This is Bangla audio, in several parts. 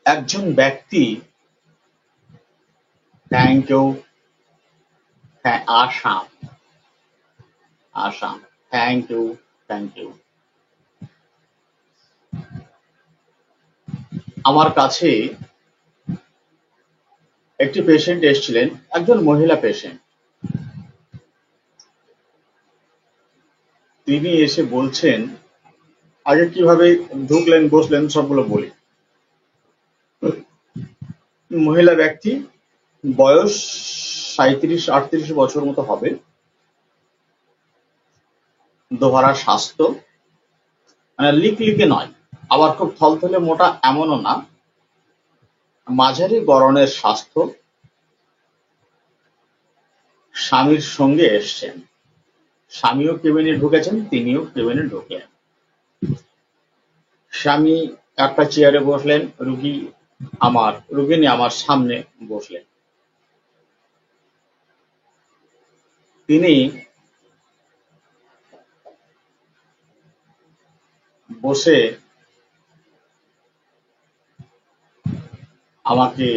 একজন ব্যক্তি thank you Assam Assam thank you আমার কাছে একটি পেশেন্ট এসেছিলেন, একজন মহিলা পেশেন্ট। তিনি এসে বলছেন, আগে কিভাবে ঢুকলেন বসলেন সবগুলো বলি। মহিলা ব্যক্তি, বয়স 37-38 বছর মতো হবে, দোহারা স্বাস্থ্য, মানে লিকলিকে নয়, আবার খুব থলথলে মোটা এমনও না, মাঝারি গড়নের স্বাস্থ্য। স্বামীর সঙ্গে এসছেন, স্বামীও কেবিনে ঢুকেছেন, তিনিও কেবিনে ঢুকলেন। স্বামী একটা চেয়ারে বসলেন, রুগিনী আমার সামনে বসলেন। তিনি বসে আমাকে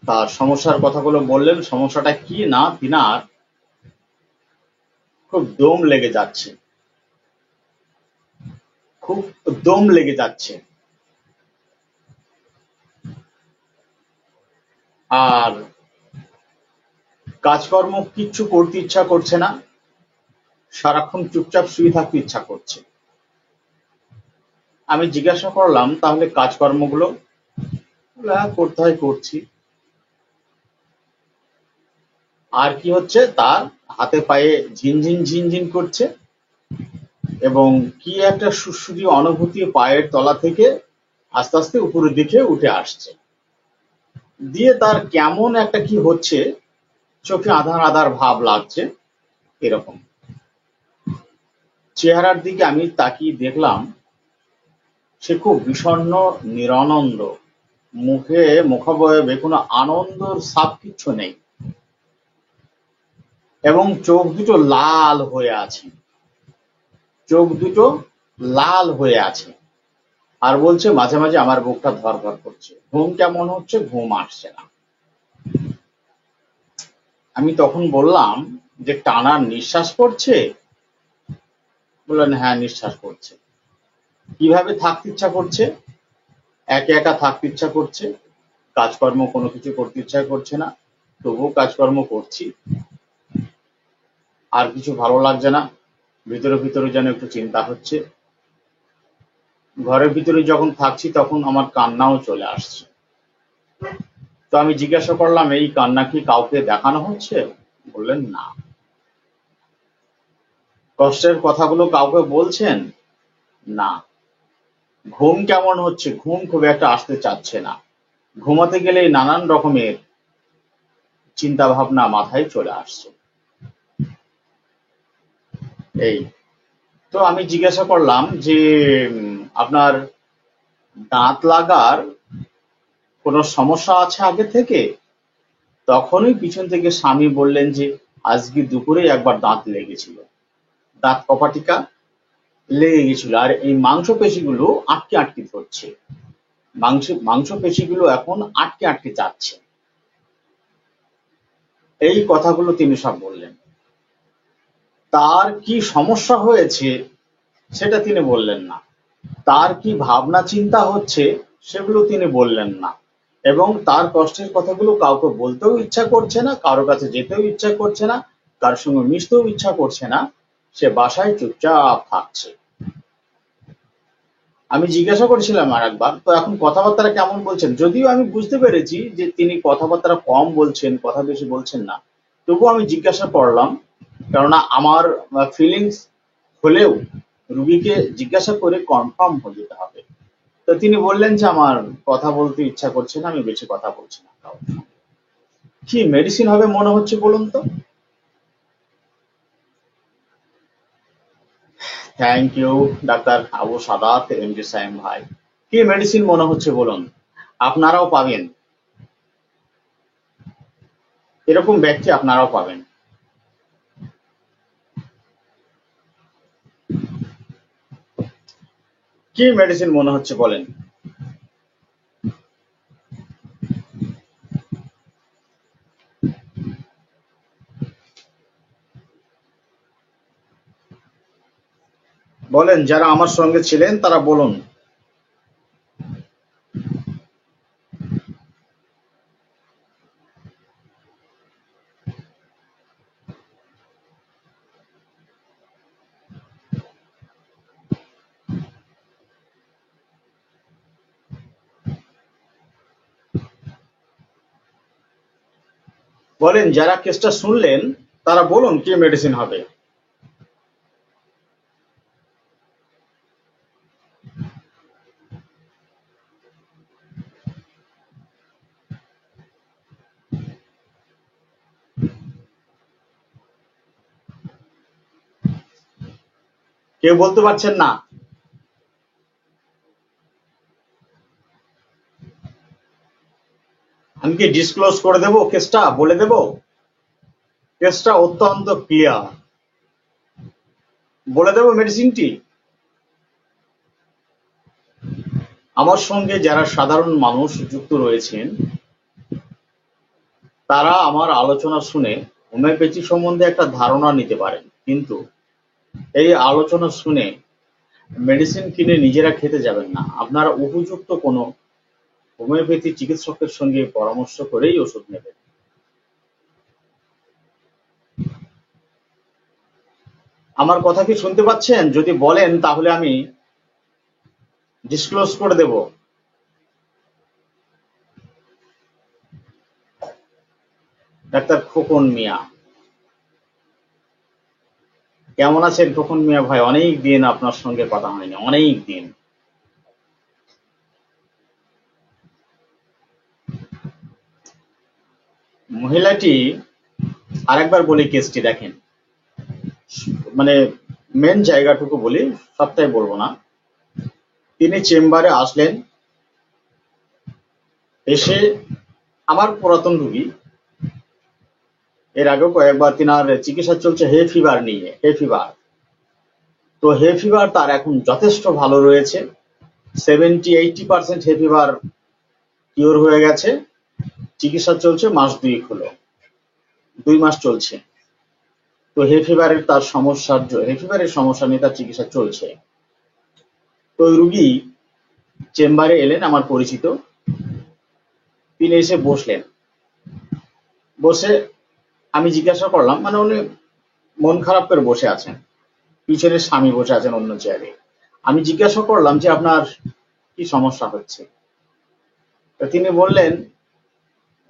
তার সমস্যার কথাগুলো বললেন। সমস্যাটা কি না, তিনার খুব দম লেগে যাচ্ছে, খুব দম লেগে যাচ্ছে, আর কাজকর্ম কিচ্ছু করতে ইচ্ছা করছে না, সারাক্ষণ চুপচাপ শুয়ে থাকতে ইচ্ছা করছে। আমি জিজ্ঞাসা করলাম, তাহলে কাজকর্মগুলো? করতে হয়, করছি। আর কি হচ্ছে, তার হাতে পায়ে ঝিনঝিন ঝিনঝিন করছে এবং কি একটা সুড়সুড়ি অনুভূতি পায়ের তলা থেকে আস্তে আস্তে উপরের দিকে উঠে আসছে। দিয়ে তার কেমন একটা কি হচ্ছে, চোখে আধার আধার ভাব লাগছে এরকম। চেহারার দিকে আমি তাকিয়ে দেখলাম সে খুব বিষণ্ণ, নিরানন্দ, মুখাবয়বে কোনো আনন্দর ছাপ কিচ্ছু নেই এবং চোখ দুটো লাল হয়ে আছে, চোখ দুটো লাল হয়ে আছে। আর বলছে, মাঝে মাঝে আমার বুকটা ধড়ফড় করছে, ঘুম কেমন হচ্ছে, ঘুম আসছে না। আমি তখন বললাম যে, টানা নিঃশ্বাস পড়ছে? বললেন, হ্যাঁ, নিঃশ্বাস পড়ছে। কিভাবে থাকতে ইচ্ছা করছে? একা একা থাকতে ইচ্ছা করছে, কাজকর্ম কোনো কিছু করতে ইচ্ছা করছে না, তবুও কাজকর্ম করছি, আর কিছু ভালো লাগছে না, ভিতরে ভিতরে যেন একটু চিন্তা হচ্ছে। ঘরের ভিতরে যখন থাকছি তখন আমার কান্নাও চলে আসছে। তো আমি জিজ্ঞাসা করলাম, এই কান্না কি কাউকে দেখানো হচ্ছে? বললেন, না। কষ্টের কথাগুলো কাউকে বলছেন? না। ঘুম কেমন হচ্ছে? ঘুম খুব একটা আসতে চাচ্ছে না, ঘুমাতে গেলেই নানান রকমের চিন্তা ভাবনা মাথায় চলে আসছে। এই তো আমি জিজ্ঞাসা করলাম যে, আপনার দাঁত লাগার কোনো সমস্যা আছে আগে থেকে? তখনই পিছন থেকে স্বামী বললেন যে, আজকে দুপুরে একবার দাঁত লেগেছিল, দাঁত কপাটিকা লেগে গেছিল, আর এই মাংসপেশিগুলো আটকে আটকে ধরছে, মাংসপেশিগুলো এখন আটকে আটকে যাচ্ছে। এই কথাগুলো তিনি সব বললেন। তার কি সমস্যা হয়েছে সেটা তিনি বললেন না, তার কি ভাবনা চিন্তা হচ্ছে সেগুলো তিনি বললেন না, এবং তার কষ্টের কথাগুলো কাউকে বলতেও ইচ্ছা করছে না, কারো কাছে যেতেও ইচ্ছা করছে না, কার সঙ্গে মিশতেও ইচ্ছা করছে না, সে বাসায় চুপচাপ থাকছে। আমি জিজ্ঞাসা করেছিলাম আর একবার, তো এখন কথাবার্তা কেমন বলছেন? যদিও আমি বুঝতে পেরেছি যে তিনি কথাবার্তা কম বলছেন, কথা বেশি বলছেন না, তবুও আমি জিজ্ঞাসা করলাম, কেননা আমার ফিলিংস হলেও রুগীকে জিজ্ঞাসা করে কনফার্ম হয়ে যেতে হবে। তো তিনি বললেন যে, আমার কথা বলতে ইচ্ছা করছে না, আমি বেশি কথা বলছি না কারোর সঙ্গে। কি মেডিসিন হবে মনে হচ্ছে বলুন তো? Thank you doctor Abu Sadat, MD Saim ভাই। কি মেডিসিন মনে হচ্ছে বলুন? আপনারাও পাবেন, এরকম ব্যক্তি আপনারাও পাবেন। কি মেডিসিন মনে হচ্ছে বলেন? বলেন, যারা আমার সঙ্গে ছিলেন তারা বলুন। বলেন, যারা কেসটা শুনলেন তারা বলুন কি মেডিসিন হবে। কেউ বলতে পারছেন না? আমি কি ডিসক্লোজ করে দেব কেসটা, বলে দেব? কেসটা অত্যন্ত ক্লিয়ার, বলে দেব মেডিসিনটি। আমার সঙ্গে যারা সাধারণ মানুষ যুক্ত রয়েছেন তারা আমার আলোচনা শুনে হোমিওপ্যাথি সম্বন্ধে একটা ধারণা নিতে পারেন, কিন্তু এই আলোচনা শুনে মেডিসিন কিনে নিজেরা খেতে যাবেন না। আপনারা উপযুক্ত কোনো হোমিওপ্যাথি চিকিৎসকের সঙ্গে পরামর্শ করেই ওষুধ নেবেন। আমার কথা কি শুনতে পাচ্ছেন? যদি বলেন তাহলে আমি ডিসক্লোজ করে দেব। ডাক্তার খোকন মিয়া, কেমন আছেন খোকন মিয়া ভাই? অনেক দিন আপনার সঙ্গে কথা হয়নি, অনেক দিন। মহিলাটি, আরেকবার বলি কেসটি দেখেন, মানে মেন জায়গাটুকু বলি, সবটাই বলবো না। তিনি চেম্বারে আসলেন, এসে আমার পুরাতন রুগী, এর আগেও কয়েকবার তিনার চিকিৎসা চলছে হে ফিভার নিয়ে, হে ফিভার। তো হে ফিভার তার এখন যথেষ্ট ভালো রয়েছে, 70-80% হে ফিভার কিওর হয়ে গেছে। চিকিৎসা চলছে মাস 2 হলো, 2 মাস চলছে। তো হে ফিভারের সমস্যা নিয়ে তার চিকিৎসা চলছে। তো ওই রুগী চেম্বারে এলেন, আমার পরিচিত। তিনি এসে বসলেন, বসে আমি জিজ্ঞাসা করলাম, মানে উনি মন খারাপ করে বসে আছেন, পিছনে স্বামী বসে আছেন অন্য চেয়ারে। আমি জিজ্ঞাসা করলাম যে আপনার কি সমস্যা হচ্ছে। তো তিনি বললেন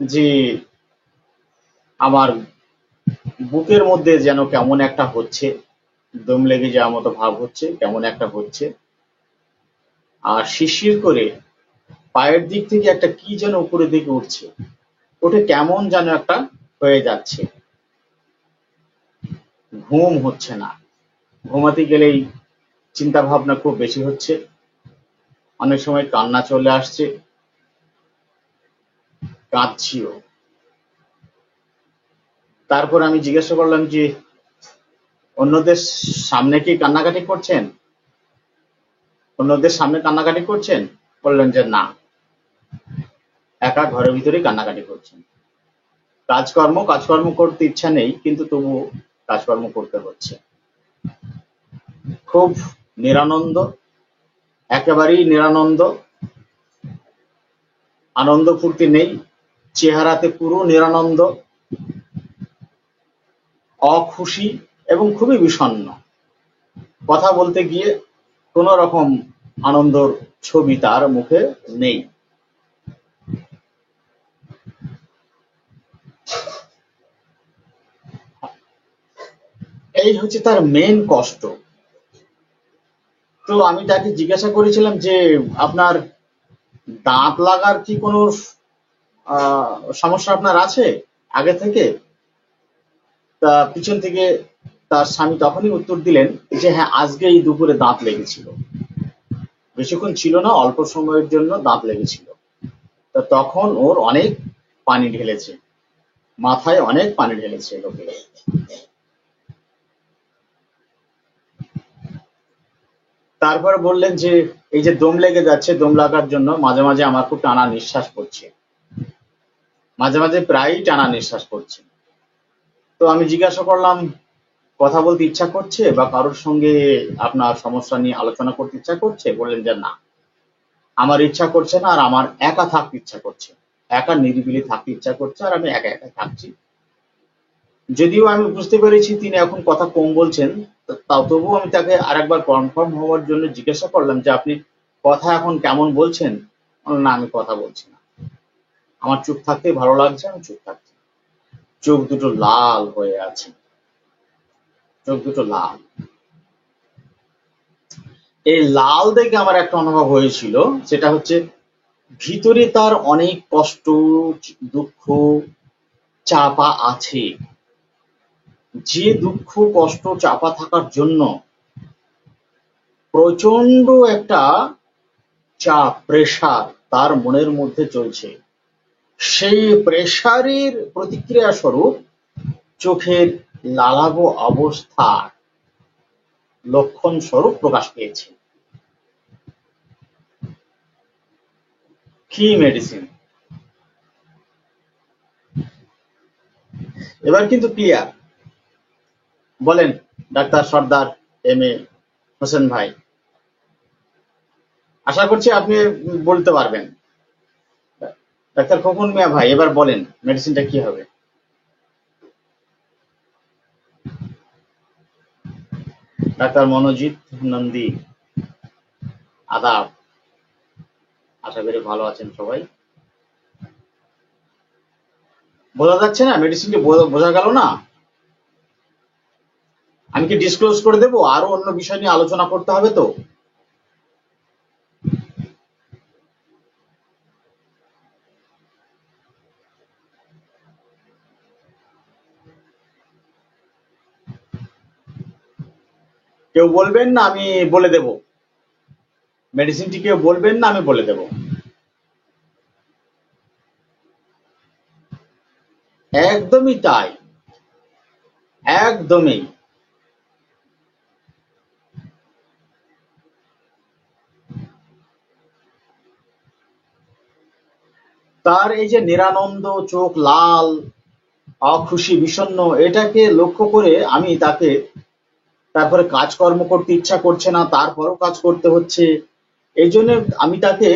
যে আমার বুকের মধ্যে যেন কেমন একটা হচ্ছে, দম লেগে যাওয়ার মতো ভাব হচ্ছে, কেমন একটা হচ্ছে, আর শিরশির করে পায়ের দিক থেকে একটা কি যেন উপরের দিকে উঠছে, ওটা কেমন যেন একটা হয়ে যাচ্ছে। ঘুম হচ্ছে না, ঘুমাতে গেলেই চিন্তা ভাবনা খুব বেশি হচ্ছে, অনেক সময় কান্না চলে আসছে, কাঁদছিও। তারপর আমি জিজ্ঞাসা করলাম যে অন্যদের সামনে কি কান্নাকাটি করছেন, অন্যদের সামনে কান্নাকাটি করছেন? বললেন যে না, একা ঘরের ভিতরেই কান্নাকাটি করছেন। কাজকর্ম করতে ইচ্ছা নেই, কিন্তু তবু কাজকর্ম করতে হচ্ছে। খুব নিরানন্দ, একেবারেই নিরানন্দ, আনন্দ ফুর্তি নেই, চেহারাতে পুরো নিরানন্দ, অখুশি এবং খুবই বিষণ্ণ। কথা বলতে গিয়ে কোন রকম আনন্দর ছবি তার মুখে নেই। এই হচ্ছে তার মেন কষ্ট। তো আমি তাকে জিজ্ঞাসা করেছিলাম যে আপনার দাঁত লাগার কি কোনো সমস্যা আপনার আছে আগে থেকে? তা পিছন থেকে তার স্বামী তখনই উত্তর দিলেন যে হ্যাঁ, আজকে এই দুপুরে দাঁত লেগেছিল, বেশিক্ষণ ছিল না, অল্প সময়ের জন্য দাঁত লেগেছিল। তা তখন ওর অনেক পানি ঢেলেছে, মাথায় অনেক পানি ঢেলেছে লোকে। তারপর বললেন যে এই যে দম লেগে যাচ্ছে, দম লাগার জন্য মাঝে মাঝে আমার খুব টানা নিঃশ্বাস পড়ছে, মাঝে মাঝে প্রায়ই টানা নিঃশ্বাস পড়ছে। তো আমি জিজ্ঞাসা করলাম কথা বলতে ইচ্ছা করছে বা কারোর সঙ্গে আপনার সমস্যা নিয়ে আলোচনা করতে ইচ্ছা করছে? বললেন যে না, আমার ইচ্ছা করছে না, আর আমার একা থাকতে ইচ্ছা করছে, একা নিরিবিলি থাকতে ইচ্ছা করছে, আর আমি একা একা থাকছি। যদিও আমি বুঝতে পেরেছি তিনি এখন কথা কম বলছেন, তাও তবুও আমি তাকে আরেকবার কনফার্ম হওয়ার জন্য জিজ্ঞাসা করলাম যে আপনি কথা এখন কেমন বলছেন? না, আমি কথা বলছি না, আমার চুপ থাকতে ভালো লাগছে, আমি চুপ থাকছি। চোখ দুটো লাল হয়ে আছে, চোখ দুটো লাল। এই লাল দেখে আমার একটা অনুভব হয়েছিল, সেটা হচ্ছে ভিতরে তার অনেক কষ্ট, দুঃখ চাপা আছে। যে দুঃখ কষ্ট চাপা থাকার জন্য প্রচন্ড একটা চাপ, প্রেসার তার মনের মধ্যে চলছে, সেই প্রেসারের প্রতিক্রিয়া স্বরূপ চোখের লালাভ অবস্থার লক্ষণ স্বরূপ প্রকাশ পেয়েছে। কি মেডিসিন? এবার কিন্তু ক্লিয়ার। বলেন doctor Sardar M A Hossain ভাই, আশা করছি আপনি বলতে পারবেন। ডাক্তার খোকন মিয়া ভাই, এবার বলেন মেডিসিনটা কি হবে? ডাক্তার মনোজিৎ নন্দী, আদাব। আশা করি ভালো আছেন সবাই। বোঝা যাচ্ছে না? মেডিসিনটি বোঝা গেল না? আমি কি ডিসক্লোজ করে দেবো? আরো অন্য বিষয় নিয়ে আলোচনা করতে হবে তো। কেউ বলবেন না আমি বলে দেব? মেডিসিনটি কেউ বলবেন না আমি বলে দেব? একদমই তাই, একদমই। তার এই যে নিরানন্দ, চোখ লাল, অখুশি, বিষণ্ণ, এটাকে লক্ষ্য করে আমি তাকে, তারপরে কাজকর্ম করতে ইচ্ছা করছে না, তারপরও কাজ করতে হচ্ছে, এই জন্য আমি তাকে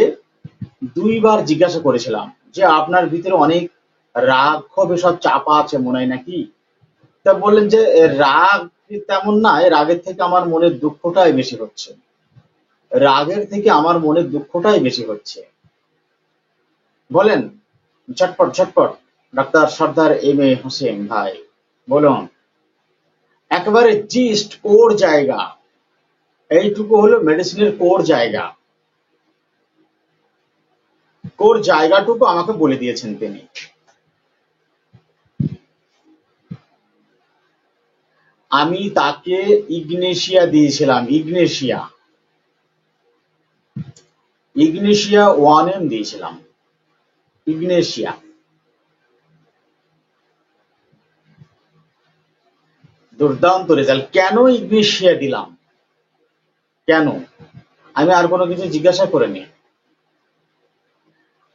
দুইবার জিজ্ঞাসা করেছিলাম যে আপনার ভিতরে অনেক রাগ ক্ষোভ এসব চাপা আছে মনে হয় নাকি? তা বললেন যে রাগ তেমন না, রাগের থেকে আমার মনের দুঃখটাই বেশি হচ্ছে, রাগের থেকে আমার মনের দুঃখটাই বেশি হচ্ছে। বলেন ঝটপট ঝটপট doctor Sardar M A Hossain ভাই, বলুন। একেবারে জিস্ট কোর জায়গা, এইটুকু হলো মেডিসিনের কোর জায়গা। কোর জায়গাটুকু আমাকে বলে দিয়েছেন তিনি। আমি তাকে ইগনেশিয়া দিয়েছিলাম, ইগনেশিয়া, ইগনেশিয়া 1M দিয়েছিলাম, ইগনেশিয়া। দুর্দান্ত রেজাল্ট। কেন ইগনেশিয়া দিলাম, কেন? আমি আর কোনো কিছু জিজ্ঞাসা করিনি,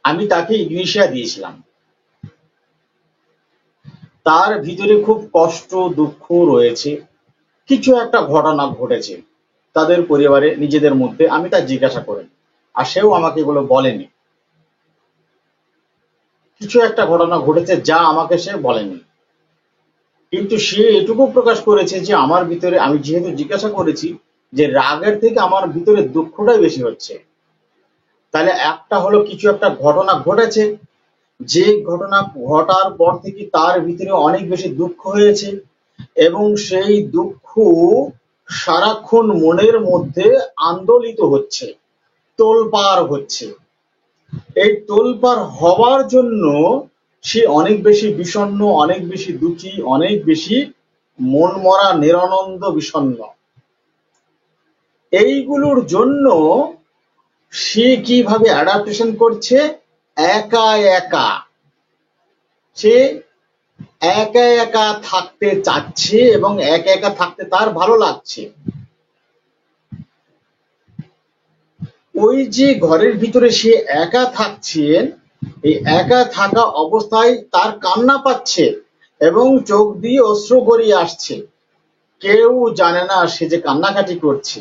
আমি তাকে ইগনেশিয়া দিয়েছিলাম। তার ভিতরে খুব কষ্ট, দুঃখ রয়েছে, কিছু একটা ঘটনা ঘটেছে তাদের পরিবারে, নিজেদের মধ্যে, আমি তা জিজ্ঞাসা করিনি, আর সেও আমাকে এগুলো বলেনি। কিছু একটা ঘটনা ঘটেছে যা আমাকে সে বলেনি, কিন্তু সে এটুকু প্রকাশ করেছে যে আমার ভিতরে, আমি যেহেতু জিজ্ঞাসা করেছি যে রাগের থেকে আমার ভিতরে দুঃখটাই বেশি হচ্ছে, তাহলে একটা হলো কিছু একটা ঘটনা ঘটেছে, যে ঘটনা ঘটার পর থেকে তার ভিতরে অনেক বেশি দুঃখ হয়েছে, এবং সেই দুঃখ সারাক্ষণ মনের মধ্যে আন্দোলিত হচ্ছে, তোলপাড় হচ্ছে। এই তোলপাড় হওয়ার জন্য সে অনেক বেশি বিষণ্ণ, অনেক বেশি দুঃখী, অনেক বেশি মনমরা, নিরানন্দ, বিষণ্ণ। এইগুলোর জন্য সে কিভাবে অ্যাডাপ্টেশন করছে? একা একা, সে একা একা থাকতে চাচ্ছে এবং একা একা থাকতে তার ভালো লাগছে। ওই যে ঘরের ভিতরে সে একা থাকছেন, এই একা থাকা অবস্থায় তার কান্না পাচ্ছে এবং চোখ দিয়ে অশ্রু গড়িয়ে আসছে। কেউ জানে না সে যে কান্নাকাটি করছে,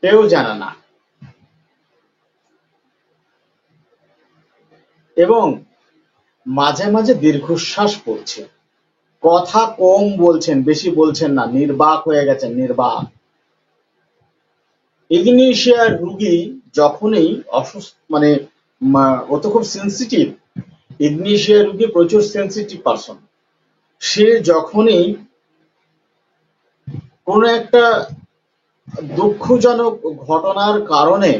কেউ জানে না। এবং মাঝে মাঝে দীর্ঘশ্বাস পড়ছে, কথা কম বলছেন, বেশি বলছেন না, নির্বাক হয়ে গেছেন, নির্বাক। ইগনিশিয়ার রুগী যখনই অসুস্থ, মানে ও তো খুব সেন্সিটিভ। ইগনিশিয়া রুগী প্রচুর সেন্সিটিভ পারসন। সে যখনই কোনো একটা দুঃখজনক ঘটনার কারণে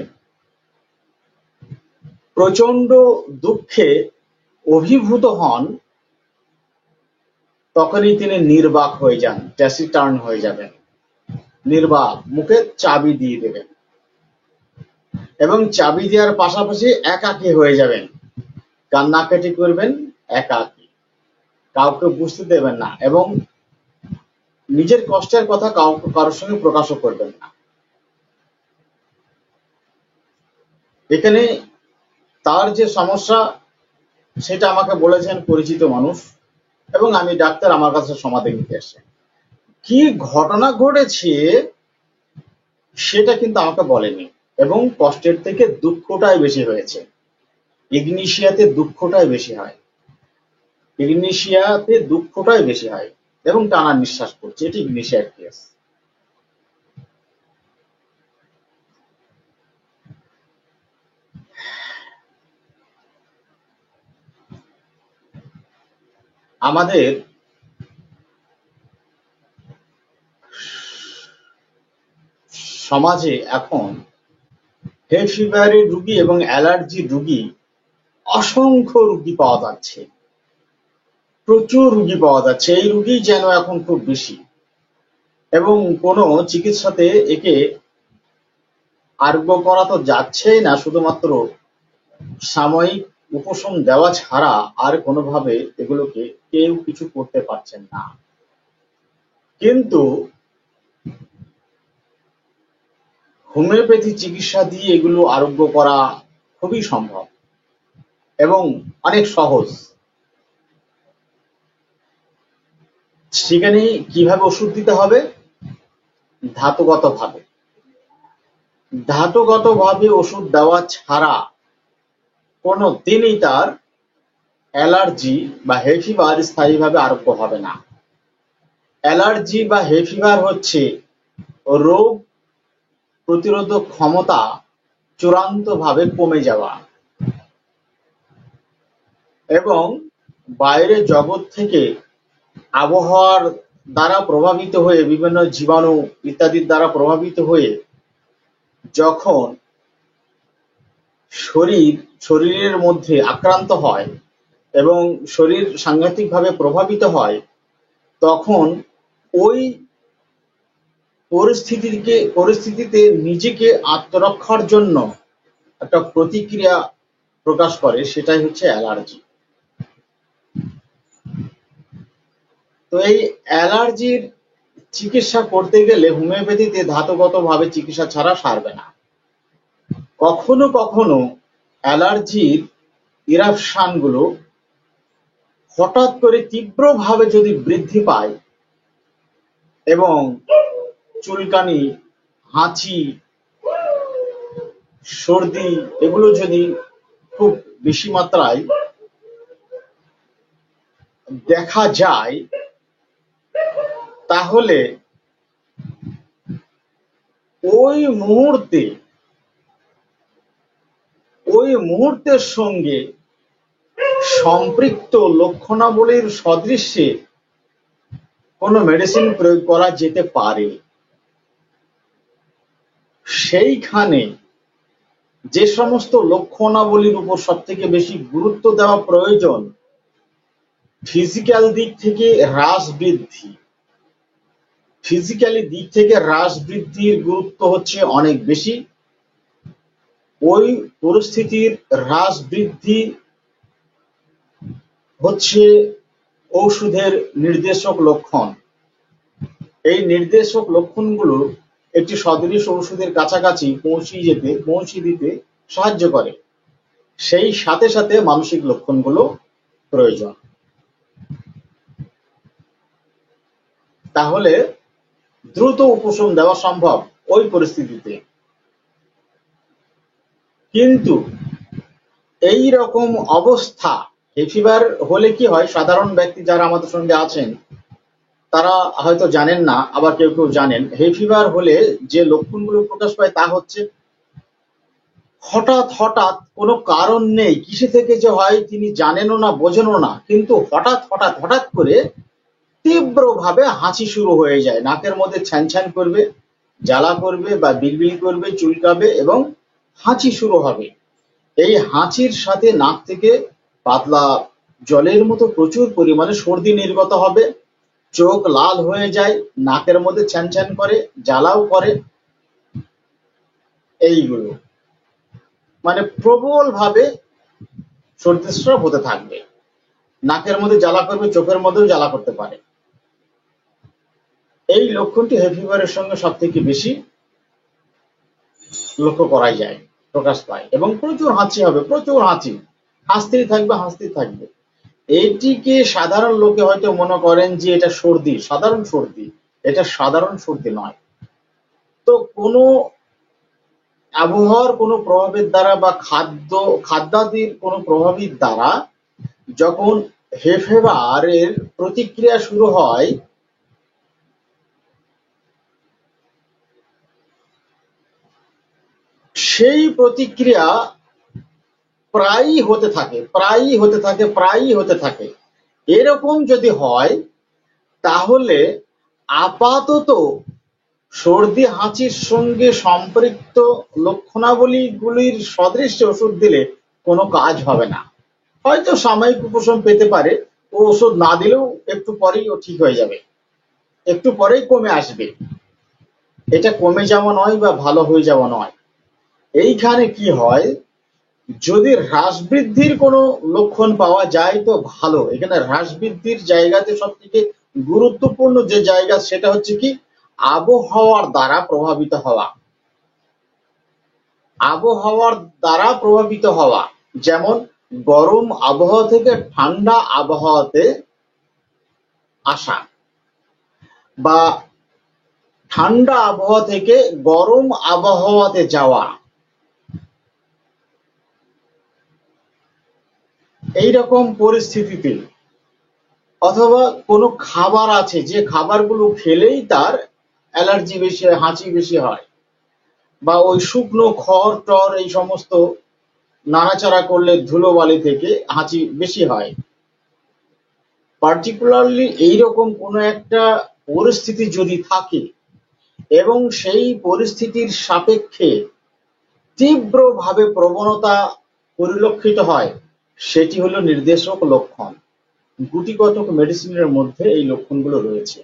প্রচন্ড দুঃখে অভিভূত হন, তখনই তিনি নির্বাক হয়ে যান, ট্যাসিটার্ন হয়ে যাবেন, নির্বাক, মুখে চাবি দিয়ে দেবেন। এবং চাবি দেওয়ার পাশাপাশি একাকী হয়ে যাবেন, কান্নাকাটি করবেন, একাকী, কাউকে বুঝতে দেবেন না, এবং নিজের কষ্টের কথা কারোর সঙ্গে প্রকাশও করবেন না। এখানে তার যে সমস্যা সেটা আমাকে বলেছেন পরিচিত মানুষ, এবং আমি ডাক্তার, আমার কাছে সমাধি নিতে এসেছেন। কি ঘটনা ঘটেছে সেটা কিন্তু আমাকে বলেনি, এবং কষ্টের থেকে দুঃখটাই বেশি হয়েছে। ইগনিশিয়াতে দুঃখটাই বেশি হয়, ইগনিশিয়াতে দুঃখটাই বেশি হয়, এবং টানা নিঃশ্বাস পড়ছে, এটি ইগনিশিয়ার কেস। আমাদের সমাজে এখন হেড ফিভারের রুগী এবং অ্যালার্জির রুগী অসংখ্য রুগী পাওয়া যাচ্ছে, প্রচুর রুগী পাওয়া যাচ্ছে। এই রুগী যেন এখন খুব বেশি, এবং কোনো চিকিৎসাতে একে আরোগ্য করা তো যাচ্ছেই না, শুধুমাত্র সাময়িক উপশম দেওয়া ছাড়া আর কোনোভাবে এগুলোকে কেউ কিছু করতে পারছেন না। কিন্তু হোমিওপ্যাথি চিকিৎসা দিয়ে এগুলো আরোগ্য করা খুবই সম্ভব এবং অনেক সহজ। সেখানে কিভাবে ওষুধ দিতে হবে? ধাতুগতভাবে, ধাতুগতভাবে ওষুধ দেওয়া ছাড়া কোনো দিনই তার অ্যালার্জি বা হে ফিভার স্থায়ীভাবে আরোগ্য হবে না। অ্যালার্জি বা হে ফিভার হচ্ছে রোগ প্রতিরোধক ক্ষমতা চূড়ান্তভাবে কমে যাওয়া, এবং বাইরের জগৎ থেকে আবহাওয়ার দ্বারা প্রভাবিত হয়ে, বিভিন্ন জীবাণু ইত্যাদির দ্বারা প্রভাবিত হয়ে যখন শরীরের মধ্যে আক্রান্ত হয় এবং শরীর সাংঘাতিকভাবে প্রভাবিত হয়, তখন ওই পরিস্থিতিতে নিজেকে আত্মরক্ষার জন্য একটা প্রতিক্রিয়া প্রকাশ করে, সেটাই হচ্ছে অ্যালার্জি। তো এই অ্যালার্জির চিকিৎসা করতে গেলে হোমিওপ্যাথিতে ধাতুগতভাবে চিকিৎসা ছাড়া সারবে না। কখনো কখনো অ্যালার্জির ইরাপশনগুলো হঠাৎ করে তীব্রভাবে যদি বৃদ্ধি পায় এবং চুলকানি, হাঁচি, সর্দি এগুলো যদি খুব বেশি মাত্রায় দেখা যায়, তাহলে ওই মুহূর্তের সঙ্গে সম্পৃক্ত লক্ষণাবলীর সদৃশ্যে কোনো মেডিসিন প্রয়োগ করা যেতে পারে। সেইখানে যে সমস্ত লক্ষণাবলীর উপর সব থেকে বেশি গুরুত্ব দেওয়া প্রয়োজন, ফিজিক্যালি দিক থেকে হ্রাস বৃদ্ধির গুরুত্ব হচ্ছে অনেক বেশি। ওই পরিস্থিতির হ্রাস বৃদ্ধি হচ্ছে ঔষধের নির্দেশক লক্ষণ। এই নির্দেশক লক্ষণগুলো একটি সদৃশ ঔষধের কাছাকাছি পৌঁছে দিতে সাহায্য করে। সেই সাথে সাথে মানসিক লক্ষণগুলো প্রয়োজন। তাহলে দ্রুত উপশম দেওয়া সম্ভব ওই পরিস্থিতিতে। কিন্তু এই রকম অবস্থা হে ফিভার হলে কি হয়, সাধারণ ব্যক্তি যারা আমাদের সঙ্গে আছেন তারা হয়তো জানেন না, আবার কেউ কেউ জানেন। হে ফিভার হলে যে লক্ষণগুলো প্রকাশ পায় তা হচ্ছে হঠাৎ হঠাৎ কোনো কারণ নেই, কিসে থেকে যে হয় তিনি জানেনও না বোঝেনও না, কিন্তু হঠাৎ হঠাৎ হঠাৎ করে তীব্রভাবে হাঁচি শুরু হয়ে যায়, নাকের মধ্যে ছ্যানছ্যান করবে, জ্বালা করবে বা বিড়বিড় করবে, চুলকাবে এবং হাঁচি শুরু হবে। এই হাঁচির সাথে নাক থেকে পাতলা জলের মতো প্রচুর পরিমাণে সর্দি নির্গত হবে, চোখ লাল হয়ে যায়, নাকের মধ্যে ছ্যানছ্যান করে, জ্বালাও করে। এইগুলো মানে প্রবল ভাবে সর্দিস্রাব হতে থাকবে, নাকের মধ্যে জ্বালা করবে, চোখের মধ্যেও জ্বালা করতে পারে। এই লক্ষণটি হে ফিভারের সঙ্গে সব থেকে বেশি লক্ষ্য করা যায়, প্রকাশ পায়। এবং প্রচুর হাঁচি হবে, প্রচুর হাঁচি, হাসতেই থাকবে হাসতেই থাকবে। এটিকে সাধারণ লোকে হয়তো মনে করেন যে এটা সর্দি, সাধারণ সর্দি। এটা সাধারণ সর্দি নয়। তো কোনো আবহাওয়ার কোনো প্রভাবের দ্বারা বা খাদ্যাদির কোনো প্রভাবের দ্বারা যখন হে ফিভারের প্রতিক্রিয়া শুরু হয়, সেই প্রতিক্রিয়া প্রায়ই হতে থাকে, প্রায়ই হতে থাকে, প্রায়ই হতে থাকে। এরকম যদি হয় তাহলে আপাতত সর্দি হাঁচির সঙ্গে সম্পৃক্ত লক্ষণাবলীগুলির সদৃশ্যে ওষুধ দিলে কোনো কাজ হবে না। হয়তো সাময়িক উপশম পেতে পারে, ও ওষুধ না দিলেও একটু পরেই ও ঠিক হয়ে যাবে, একটু পরেই কমে আসবে। এটা কমে যাওয়া নয় বা ভালো হয়ে যাওয়া নয়। এইখানে কি হয়, যদি হ্রাস বৃদ্ধির কোনো লক্ষণ পাওয়া যায় তো ভালো। এখানে হ্রাস বৃদ্ধির জায়গাতে সব থেকে গুরুত্বপূর্ণ যে জায়গা সেটা হচ্ছে কি, আবহাওয়ার দ্বারা প্রভাবিত হওয়া। আবহাওয়ার দ্বারা প্রভাবিত হওয়া, যেমন গরম আবহাওয়া থেকে ঠান্ডা আবহাওয়াতে আসা, বা ঠান্ডা আবহাওয়া থেকে গরম আবহাওয়াতে যাওয়া। এইরকম পরিস্থিতিতে, অথবা কোনো খাবার আছে যে খাবারগুলো খেলেই তার অ্যালার্জি বেশি হয়, হাঁচি বেশি হয়, বা ওই শুকনো খড় টর এই সমস্ত নাড়াচাড়া করলে ধুলোবালি থেকে হাঁচি বেশি হয়। পার্টিকুলারলি এইরকম কোনো একটা পরিস্থিতি যদি থাকে এবং সেই পরিস্থিতির সাপেক্ষে তীব্রভাবে প্রবণতা পরিলক্ষিত হয়, সেটি হলো নির্দেশক লক্ষণ। গুটিকতক মেডিসিনের মধ্যে এই লক্ষণগুলো রয়েছে।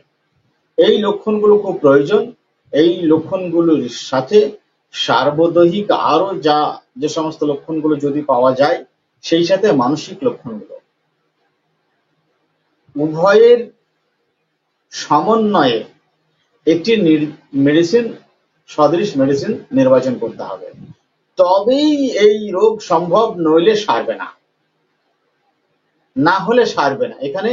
এই লক্ষণগুলো খুব প্রয়োজন। এই লক্ষণগুলোর সাথে সার্বদৈহিক আরো যে সমস্ত লক্ষণগুলো যদি পাওয়া যায়, সেই সাথে মানসিক লক্ষণগুলো, উভয়ের সমন্বয়ে একটি মেডিসিন, সদৃশ মেডিসিন নির্বাচন করতে হবে। তবেই এই রোগ সম্ভব, নইলে সারবে না, না হলে সারবে না। এখানে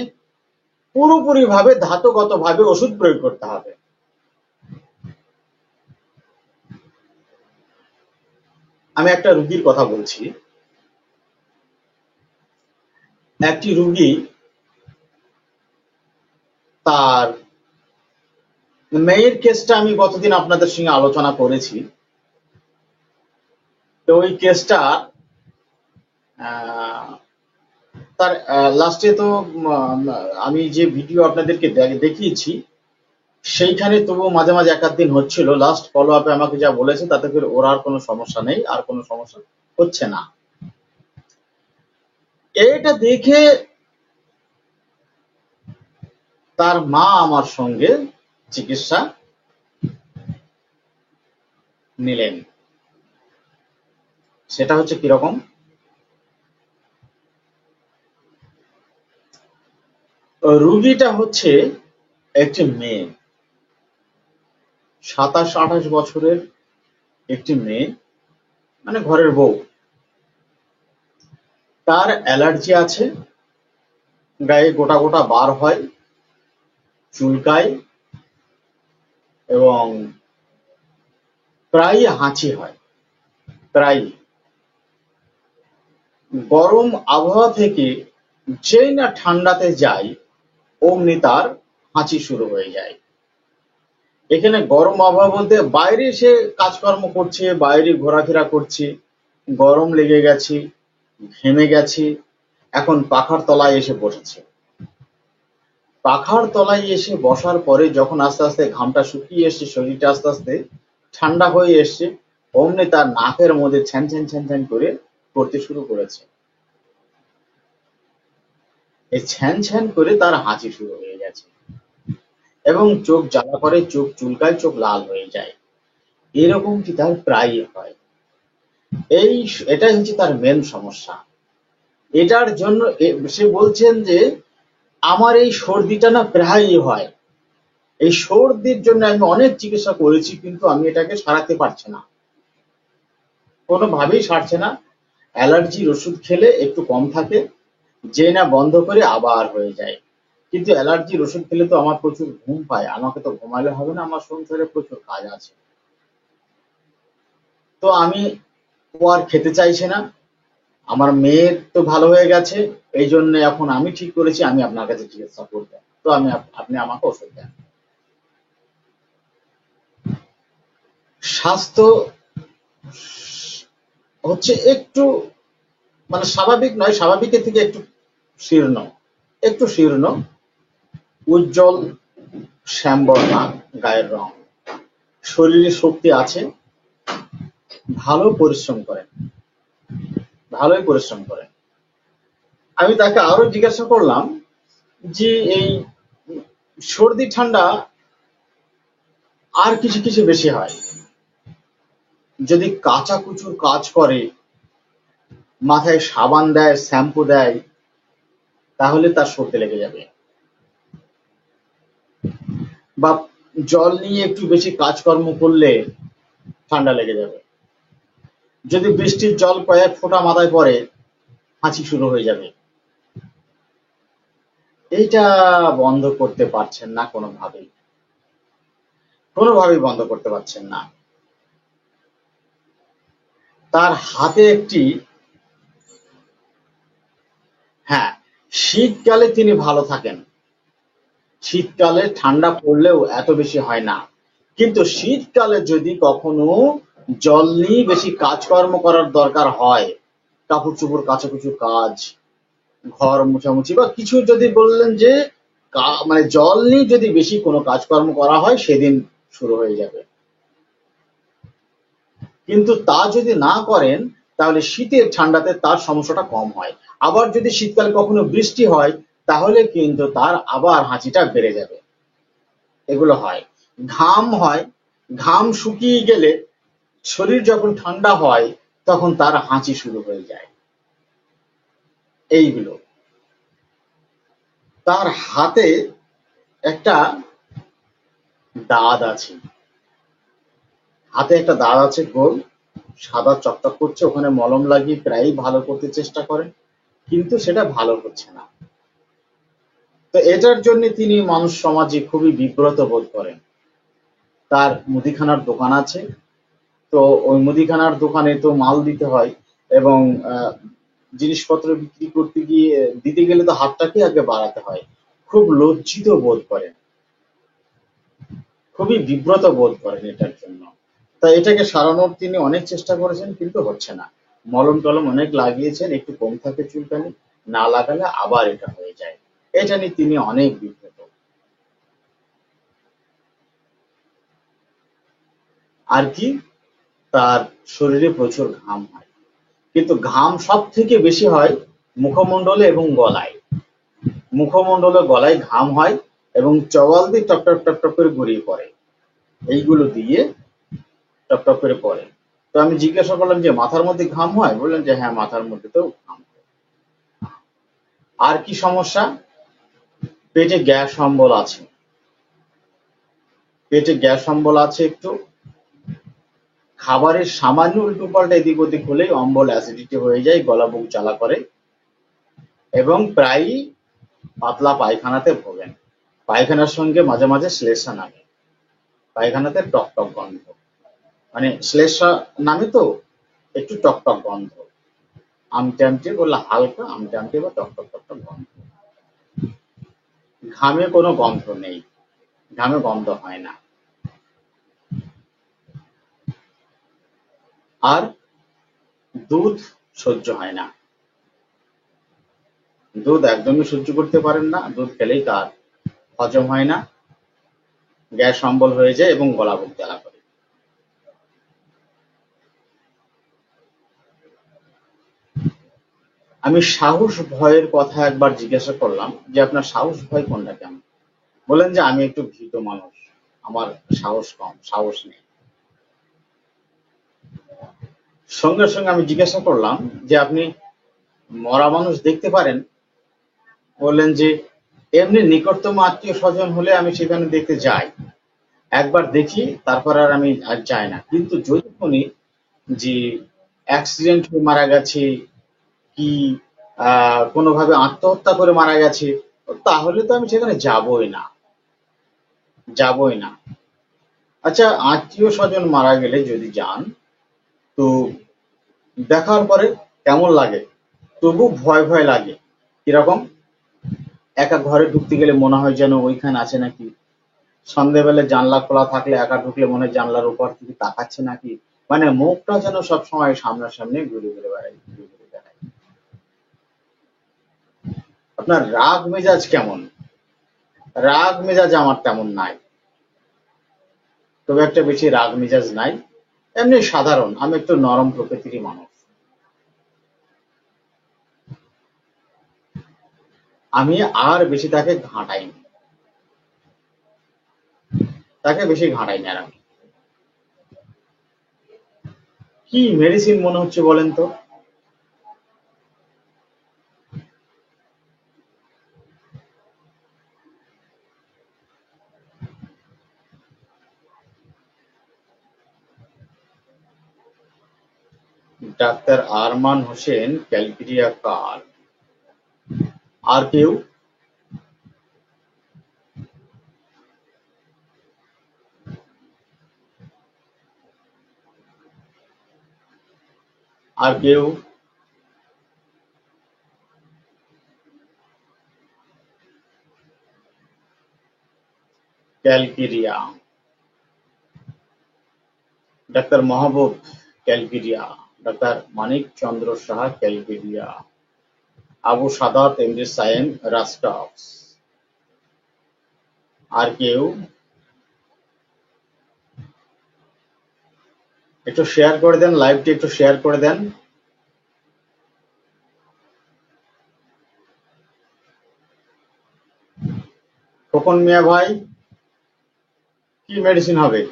পুরোপুরি ভাবে ধাতুগত ভাবে ওষুধ প্রয়োগ করতে হবে। আমি একটা রুগীর কথা বলছি। একটি রুগী, তার মেয়ের কেসটা আমি গতদিন আপনাদের সঙ্গে আলোচনা করেছি। তো ওই কেসটা তার লাস্টে তো আমি যে ভিডিও আপনাদেরকে দেখিয়েছি সেইখানে তবুও মাঝে মাঝে এক আধ দিন হচ্ছিল। লাস্ট ফলো আপে আমাকে যা বলেছে তাতে করে ওর আর কোনো সমস্যা নেই, আর কোনো সমস্যা হচ্ছে না। এটা দেখে তার মা আমার সঙ্গে চিকিৎসা নিলেন। সেটা হচ্ছে কিরকম, রুগীটা হচ্ছে একটি মেয়ে, 27-28 বছরের একটি মেয়ে, মানে ঘরের বউ। তার অ্যালার্জি আছে, গায়ে গোটা গোটা বার হয়, চুলকায়, এবং প্রায়ই হাঁচি হয়। প্রায়ই গরম আবহাওয়া থেকে যেই না ঠান্ডাতে যায় অমনি তার হাঁচি শুরু হয়ে যায়। এখানে গরম আবহাওয়া বলতে বাইরে সে কাজকর্ম করছে, বাইরে ঘোরাফেরা করছে, গরম লেগে গেছে, ঘেমে গেছে, এখন পাখার তলায় এসে বসেছে। পাখার তলায় এসে বসার পরে যখন আস্তে আস্তে ঘামটা শুকিয়ে এসছে, শরীরটা আস্তে আস্তে ঠান্ডা হয়ে এসছে, অমনি তার নাকের মধ্যে ছ্যান ছ্যান ছ্যান ছ্যান করে করতে শুরু করেছে। এই ছ্যান ছ্যান করে তার হাঁচি শুরু হয়ে গেছে এবং চোখ জ্বালা করে, চোখ চুলকায়, চোখ লাল হয়ে যায়। এরকমটি তার প্রায়ই হয়। এটাই হচ্ছে তার মেন সমস্যা। এটার জন্য সে বলছেন যে আমার এই সর্দিটা না প্রায়ই হয়। এই সর্দির জন্য আমি অনেক চিকিৎসা করেছি, কিন্তু আমি এটাকে সারাতে পারছি না, কোনোভাবেই সারছে না। অ্যালার্জির ওষুধ খেলে একটু কম থাকে, যে না বন্ধ করে আবার হয়ে যায়। কিন্তু অ্যালার্জির ওষুধ খেলে তো আমার প্রচুর ঘুম পায়, আমাকে তো ঘুমালে হবে না, আমার সংসারে প্রচুর কাজ আছে। তো আমি ও আর খেতে চাইছে না। আমার মেয়ের তো ভালো হয়ে গেছে, এই জন্য এখন আমি ঠিক করেছি আমি আপনার কাছে চিকিৎসা করবো। তো আপনি আমাকে ওষুধ দেন। স্বাস্থ্য হচ্ছে একটু মানে স্বাভাবিক নয়, স্বাভাবিকের থেকে একটু শীর্ণ, একটু শীর্ণ, উজ্জ্বল শ্যামবর্ণা গায়ের রং, শরীরে শক্তি আছে, ভালো পরিশ্রম করেন, ভালোই পরিশ্রম করেন। আমি তাকে আরো জিজ্ঞাসা করলাম যে এই সর্দি ঠান্ডা আর কিছু কিছু বেশি হয়, যদি কাঁচা কুচুর কাজ করে, মাথায় সাবান দেয়, শ্যাম্পু দেয়, তাহলে তার সর্দি লেগে যাবে। বা জল নিয়ে একটু বেশি কাজকর্ম করলে ঠান্ডা লেগে যাবে। যদি বৃষ্টির জল কয়েক ফোঁটা মাথায় পড়ে, হাঁচি শুরু হয়ে যাবে। এইটা বন্ধ করতে পারছেন না কোনোভাবেই, কোনোভাবেই বন্ধ করতে পারছেন না। তার হাতে একটি, হ্যাঁ, শীতকালে তিনি ভালো থাকেন, শীতকালে ঠান্ডা পড়লেও এত বেশি হয় না। কিন্তু শীতকালে যদি কখনো জল নিয়ে বেশি কাজকর্ম করার দরকার হয়, কাপড় চোপড় কাচাকুচি কাজ, ঘর মোছামুছি বা কিছু যদি বললেন যে মানে জল নিয়ে যদি বেশি কোনো কাজকর্ম করা হয়, সেদিন শুরু হয়ে যাবে। কিন্তু তা যদি না করেন, তাহলে শীতের ঠান্ডাতে তার সমস্যাটা কম হয়। আবার যদি শীতকালে কখনো বৃষ্টি হয়, তাহলে কিন্তু তার আবার হাঁচিটা বেড়ে যাবে। এগুলো হয়। ঘাম হয়, ঘাম শুকিয়ে গেলে শরীর যখন ঠান্ডা হয়, তখন তার হাঁচি শুরু হয়ে যায়। এইগুলো। তার হাতে একটা দাঁত আছে, হাতে একটা দাঁত আছে গোল, সাদা চকচক করছে, ওখানে মলম লাগিয়ে প্রায়ই ভালো করতে চেষ্টা করেন, কিন্তু সেটা ভালো হচ্ছে না। তো এটার জন্য তিনি মানুষ সমাজে খুবই বিব্রত বোধ করেন। তার মুদিখানার দোকান আছে, তো ওই মুদিখানার দোকানে তো মাল দিতে হয় এবং জিনিসপত্র বিক্রি করতে গিয়ে দিতে গেলে তো হাতটাকে আগে বাড়াতে হয়। খুব লজ্জিত বোধ করেন, খুবই বিব্রত বোধ করেন এটার জন্য। তাই এটাকে সারানোর তিনি অনেক চেষ্টা করেছেন, কিন্তু হচ্ছে না। মলম টলম অনেক লাগিয়েছেন, একটু কম থাকে চুলকানি, না লাগালে আবার এটা হয়ে যায়। এটা নিয়ে তিনি অনেক বিব্রত। আর কি, তার শরীরে প্রচুর ঘাম হয়, কিন্তু ঘাম সব থেকে বেশি হয় মুখমণ্ডলে এবং গলায়। মুখমণ্ডলে গলায় ঘাম হয় এবং চওয়াল দিয়ে টপ টপ টপ টপ করে গড়িয়ে পড়ে, এইগুলো দিয়ে টপ টপ করে পড়ে। তো আমি জিজ্ঞাসা করলাম যে মাথার মধ্যে ঘাম হয়, বললেন যে হ্যাঁ, মাথার মধ্যে তো ঘাম হয়। আর কি সমস্যা, পেটে গ্যাস অম্বল আছে, পেটে গ্যাস অম্বল আছে একটু, খাবারের সামান্য উল্টো পাল্টা এদিক ওদিক হলেই অম্বল অ্যাসিডিটি হয়ে যায়, গলা বুক জ্বালা করে এবং প্রায়ই পাতলা পায়খানাতে ভোগেন, পায়খানার সঙ্গে মাঝে মাঝে শ্লেষা নামে। পায়খানাতে টক টক গন্ধ, মানে শ্লেষা নামে তো একটু টক টক গন্ধ, আমটে আমটে বললে হালকা আমটে আমটে বা টক টক টক টক গন্ধ। ঘামে কোনো গন্ধ নেই, ঘামে গন্ধ হয় না। আর দুধ সহ্য হয় না, দুধ একদমই সহ্য করতে পারেন না, দুধ খেলেই তার হজম হয় না, গ্যাস অম্বল হয়ে যায় এবং গলা বুক জ্বালা করে। আমি সাহস ভয়ের কথা একবার জিজ্ঞাসা করলাম যে আপনার সাহস ভয় কোনটা কেমন? বলেন যে আমি একটু ভীত মানুষ, আমার সাহস কম, সাহস নেই। সঙ্গে সঙ্গে আমি জিজ্ঞাসা করলাম যে আপনি মরা মানুষ দেখতে পারেন? বললেন যে এমনি নিকটতম আত্মীয় স্বজন হলে আমি সেখানে দেখতে যাই, একবার দেখি তারপর আর আমি আর যাই না, কিন্তু যদি শুনি যে অ্যাক্সিডেন্ট হয়ে মারা গেছে কি কোনোভাবে আত্মহত্যা করে মারা গেছে, তাহলে তো আমি সেখানে যাবই না, যাবই না। আচ্ছা, আত্মীয় স্বজন মারা গেলে যদি যান, তো দেখার পরে কেমন লাগে? তবু ভয় ভয় লাগে। কিরকম? একা ঘরে ঢুকতে গেলে মনে হয় যেন ওইখানে আছে নাকি, সন্ধ্যেবেলা জানলা খোলা থাকলে একা ঢুকলে মনে হয় জানলার উপর থেকে তাকাচ্ছে নাকি, মানে মুখটা যেন সবসময় সামনাসামনি ঘুরে ঘুরে বেড়ায়, ঘুরে ঘুরে বেড়ায়। আপনার রাগ মেজাজ কেমন? রাগ মেজাজ আমার তেমন নাই, তবে একটা বেশি রাগ মেজাজ নাই, এমনি সাধারণ, আমি একটু নরম প্রকৃতিরই মানুষ। আমি আর বেশি তাকে ঘাঁটাইনি, তাকে বেশি ঘাঁটাইনি আর আমি। কি মেডিসিন মনে হচ্ছে বলেন তো? ডাক্তার আরমান হোসেন, ক্যালকেরিয়া কার। আর কেউ? আর কেউ? ক্যালকেরিয়া, ডাক্তার মাহবুব ক্যালকেরিয়া, ডাক্তার মানিক চন্দ্র সাহা ক্যালকেরিয়া, আবু সাদাত এমডি সায়েম রাস্টক্স। আর কেউ? একটু শেয়ার করে দেন, লাইভটি একটু শেয়ার করে দেন। খোকন মিয়া ভাই, কি মেডিসিন হবে?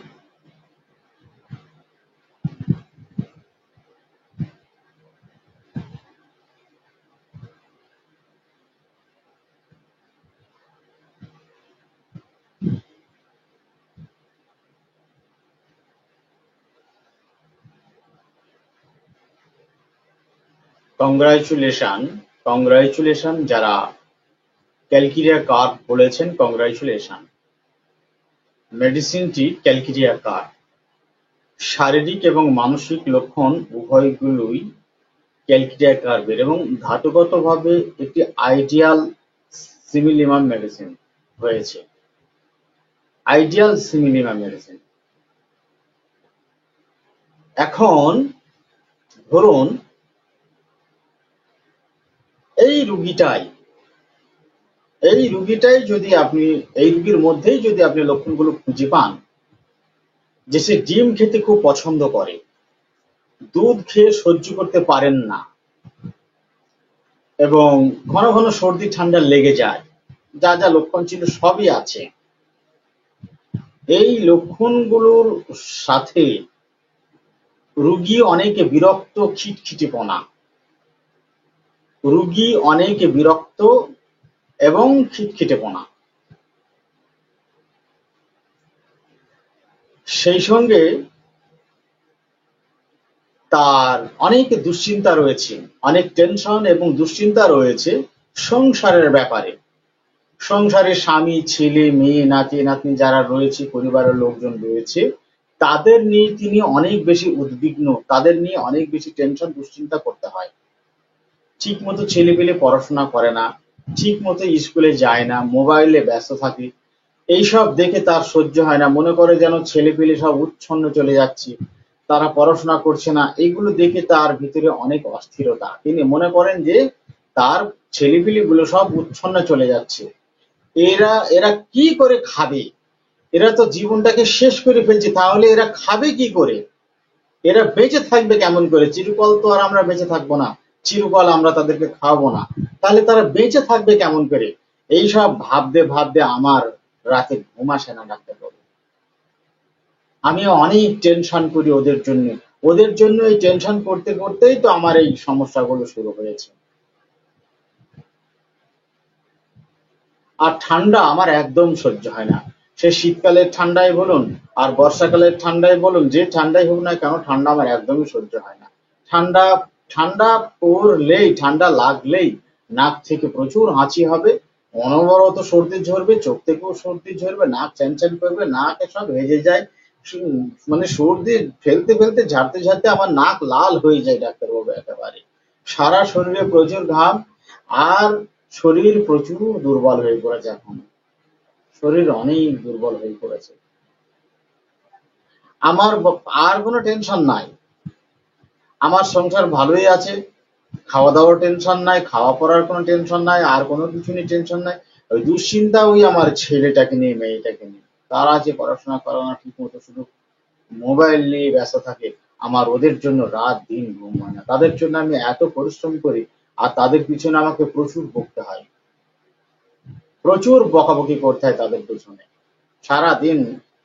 কংগ্রাচুলেশন, কংগ্রাচুলেশন যারা ক্যালকেরিয়া কার্ভ বলেছেন, কংগ্রাচুলেশন। মেডিসিনটি ক্যালকেরিয়া কার্ভ, শারীরিক এবং মানসিক লক্ষণ উভয়গুলোই ক্যালকেরিয়া কার্ভের, এবং ধাতুগতভাবে একটি আইডিয়াল সিমিলিমাম মেডিসিন হয়েছে। Ideal simillimum medicine. এখন ধরুন এই রুগীটাই যদি আপনি এই রুগীর মধ্যেই যদি আপনি লক্ষণগুলো খুঁজে পান যে সে ডিম খেতে খুব পছন্দ করে, দুধ খেয়ে সহ্য করতে পারেন না, এবং ঘন ঘন সর্দি ঠান্ডা লেগে যায়, যা যা লক্ষণ ছিল সবই আছে, এই লক্ষণগুলোর সাথে রুগী অনেকে বিরক্ত, খিটখিটেপনা, রুগী অনেকে বিরক্ত এবং খিটখিটেপনা, সেই সঙ্গে তার অনেক দুশ্চিন্তা রয়েছে, অনেক টেনশন এবং দুশ্চিন্তা রয়েছে সংসারের ব্যাপারে, সংসারে স্বামী, ছেলে, মেয়ে, নাতি নাতনি যারা রয়েছে, পরিবারের লোকজন রয়েছে, তাদের নিয়ে তিনি অনেক বেশি উদ্বিগ্ন, তাদের নিয়ে অনেক বেশি টেনশন দুশ্চিন্তা করতে হয়। ঠিক মতো ছেলে পেলে পড়াশোনা করে না, ঠিক মতো স্কুলে যায় না, মোবাইলে ব্যস্ত থাকে। এইসব দেখে তার সহ্য হয় না, মনে করে যেন ছেলে পেলে সব উচ্ছন্ন চলে যাচ্ছে, তারা পড়াশোনা করছে না। এইগুলো দেখে তার ভিতরে অনেক অস্থিরতা, তিনি মনে করেন যে তার ছেলেপিলি গুলো সব উচ্ছন্ন চলে যাচ্ছে। এরা এরা কি করে খাবে, এরা তো জীবনটাকে শেষ করে ফেলছে, তাহলে এরা খাবে কি করে, এরা বেঁচে থাকবে কেমন করে, চিরকাল তো আর আমরা বেঁচে থাকবো না, চিরকাল আমরা তাদেরকে খাওয়াবো না, তাহলে তারা বেঁচে থাকবে কেমন করে। এইসব ভাবতে ভাবতে আমার রাতে ঘুম আসে না ডাক্তারবাবু। আমি অনেক টেনশন করি ওদের জন্য, ওদের জন্য এই টেনশন করতে করতেই তো আমার এই সমস্যাগুলো শুরু হয়েছে। আর ঠান্ডা আমার একদম সহ্য হয় না। সে শীতকালের ঠান্ডাই বলুন আর বর্ষাকালের ঠান্ডাই বলুন, যে ঠান্ডাই হোক না কেন, ঠান্ডা আমার একদমই সহ্য হয় না। ঠান্ডা ঠান্ডা পড়লেই, ঠান্ডা লাগলেই নাক থেকে প্রচুর হাঁচি হবে, অনবরত সর্দি ঝরবে, চোখ থেকেও সর্দি ঝরবে, নাক চ্যানচ্যান করবে, নাক সব ভেজে যায়। মানে সর্দি ফেলতে ফেলতে, ঝাড়তে ঝাড়তে আমার নাক লাল হয়ে যায় ডাক্তারবাবু একেবারে। সারা শরীরে প্রচুর ঘাম, আর শরীর প্রচুর দুর্বল হয়ে পড়েছে এখন, শরীর অনেক দুর্বল হয়ে পড়েছে। আমার আর কোনো টেনশন নাই, আমার সংসার ভালোই আছে, খাওয়া দাওয়ার টেনশন নাই, খাওয়া পড়ার কোনো টেনশন নাই, আর কোনো কিছু নিয়ে টেনশন নাই। ওই দুশ্চিন্তা ওই আমার ছেলেটাকে নিয়ে, মেয়েটাকে নিয়ে। তারা যে পড়াশোনা করে না ঠিক মতো, শুধু মোবাইল নিয়ে ব্যস্ত থাকে। আমার ওদের জন্য রাত দিন ঘুম হয় না, তাদের জন্য আমি এত পরিশ্রম করি, আর তাদের পিছনে আমাকে প্রচুর বকতে হয়, প্রচুর বকাবকি করতে হয় তাদের পেছনে। সারা দিন,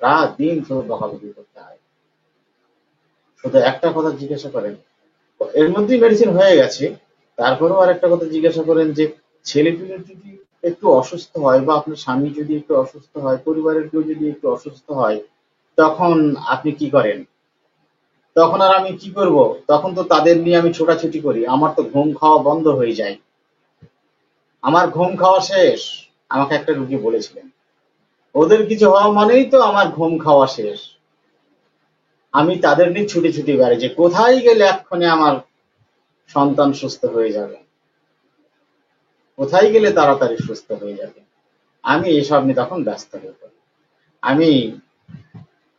রাত দিন শুধু বকাবকি করতে হয়। শুধু একটা কথা জিজ্ঞাসা করেন, এর মধ্যেই মেডিসিন হয়ে গেছে, তারপরেও আর একটা কথা জিজ্ঞাসা করেন যে ছেলেপিলে যদি একটু অসুস্থ হয়, বা আপনার স্বামী যদি একটু অসুস্থ হয়, পরিবারের কেউ যদি একটু অসুস্থ হয়, তখন আপনি কি করেন? তখন আর আমি কি করব? তখন তো তাদের নিয়ে আমি ছোটাছুটি করি, আমার তো ঘুম খাওয়া বন্ধ হয়ে যায়। আমার ঘুম খাওয়া শেষ। আমাকে একটা রুগী বলেছিলেন, ওদের কিছু হওয়া মানেই তো আমার ঘুম খাওয়া শেষ। আমি তাদের নিয়ে ছুটে ছুটে বেড়াই যে কোথায় গেলে এক্ষণে আমার সন্তান সুস্থ হয়ে যাবে, কোথায় গেলে তাড়াতাড়ি সুস্থ হয়ে যাবে। আমি এসব নিয়ে তখন ব্যস্ত হয়ে পড়ি। আমি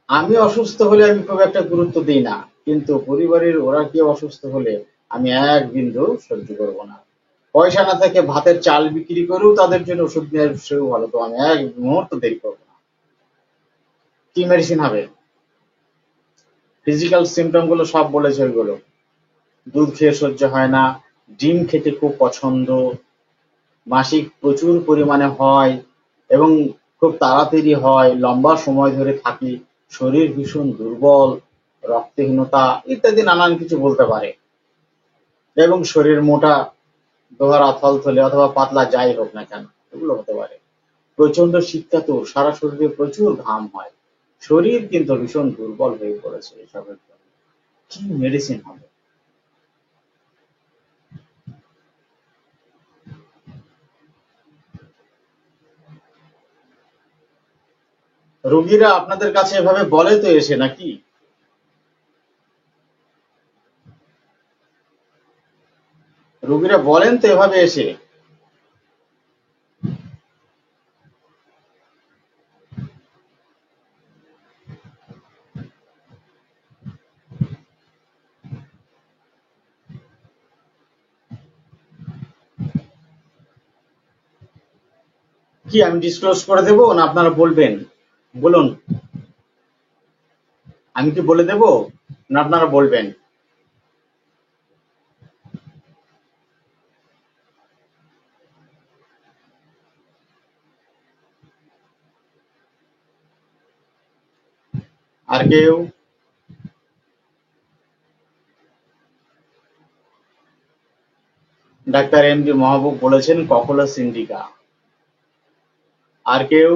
আমি অসুস্থ হলে আমি খুব একটা গুরুত্ব দিই না, কিন্তু পরিবারের ওরা কেউ অসুস্থ হলে আমি এক বিন্দু সহ্য করবো না। পয়সা না থেকে ভাতের চাল বিক্রি করেও তাদের জন্য ওষুধ নেওয়ার সেও ভালো, তো আমি এক মুহূর্ত দেরি করবো না। কি মেডিসিন হবে? ফিজিক্যাল সিমটম গুলো সব বলেছে ওইগুলো। দুধ খেয়ে সহ্য হয় না, ডিম খেতে খুব পছন্দ, মাসিক প্রচুর পরিমাণে হয় এবং খুব তাড়াতাড়ি হয়, লম্বা সময় ধরে থাকি, শরীর ভীষণ দুর্বল, রক্তহীনতা ইত্যাদি নানান কিছু বলতে পারে, এবং শরীর মোটা, দোহারা থলথলে অথবা পাতলা যাই হোক না কেন, এগুলো হতে পারে। প্রচন্ড শীতকাতুর, সারা শরীরে প্রচুর ঘাম হয়, শরীর কিন্তু ভীষণ দুর্বল হয়ে পড়েছে এসবের জন্য। কি মেডিসিন হবে? রোগীরা আপনাদের কাছে এভাবে বলে তো এসে, নাকি? রোগীরা বলেন তো এভাবে এসে? কি আমি ডিসক্লোজ করে দেবো না আপনারা বলবেন? বলুন, আমি কি বলে দেবো না আপনারা বলবেন? আর কেউ? ডাক্তার এমডি মাহবুব বলেছেন কখনো সিন্ডিকা। আর কেউ?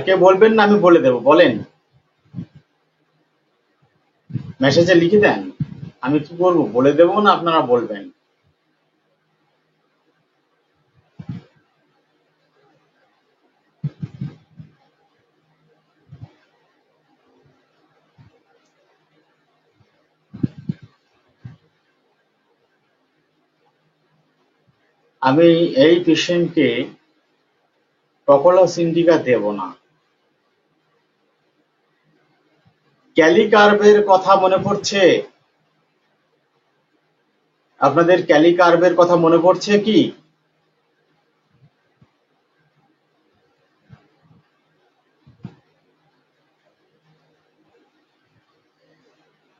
কে বলবেন না আমি বলে দেব, বলেন, মেসেজে লিখে দেন। আমি কি করবো, বলে দেবো না আপনারা বলবেন? আমি এই পেশেন্টকে টকোলাস ইন্ডিকা দেব না। ক্যালিকার্ভের কথা মনে পড়ছে? আপনাদের ক্যালিকার্ভের কথা মনে পড়ছে কি?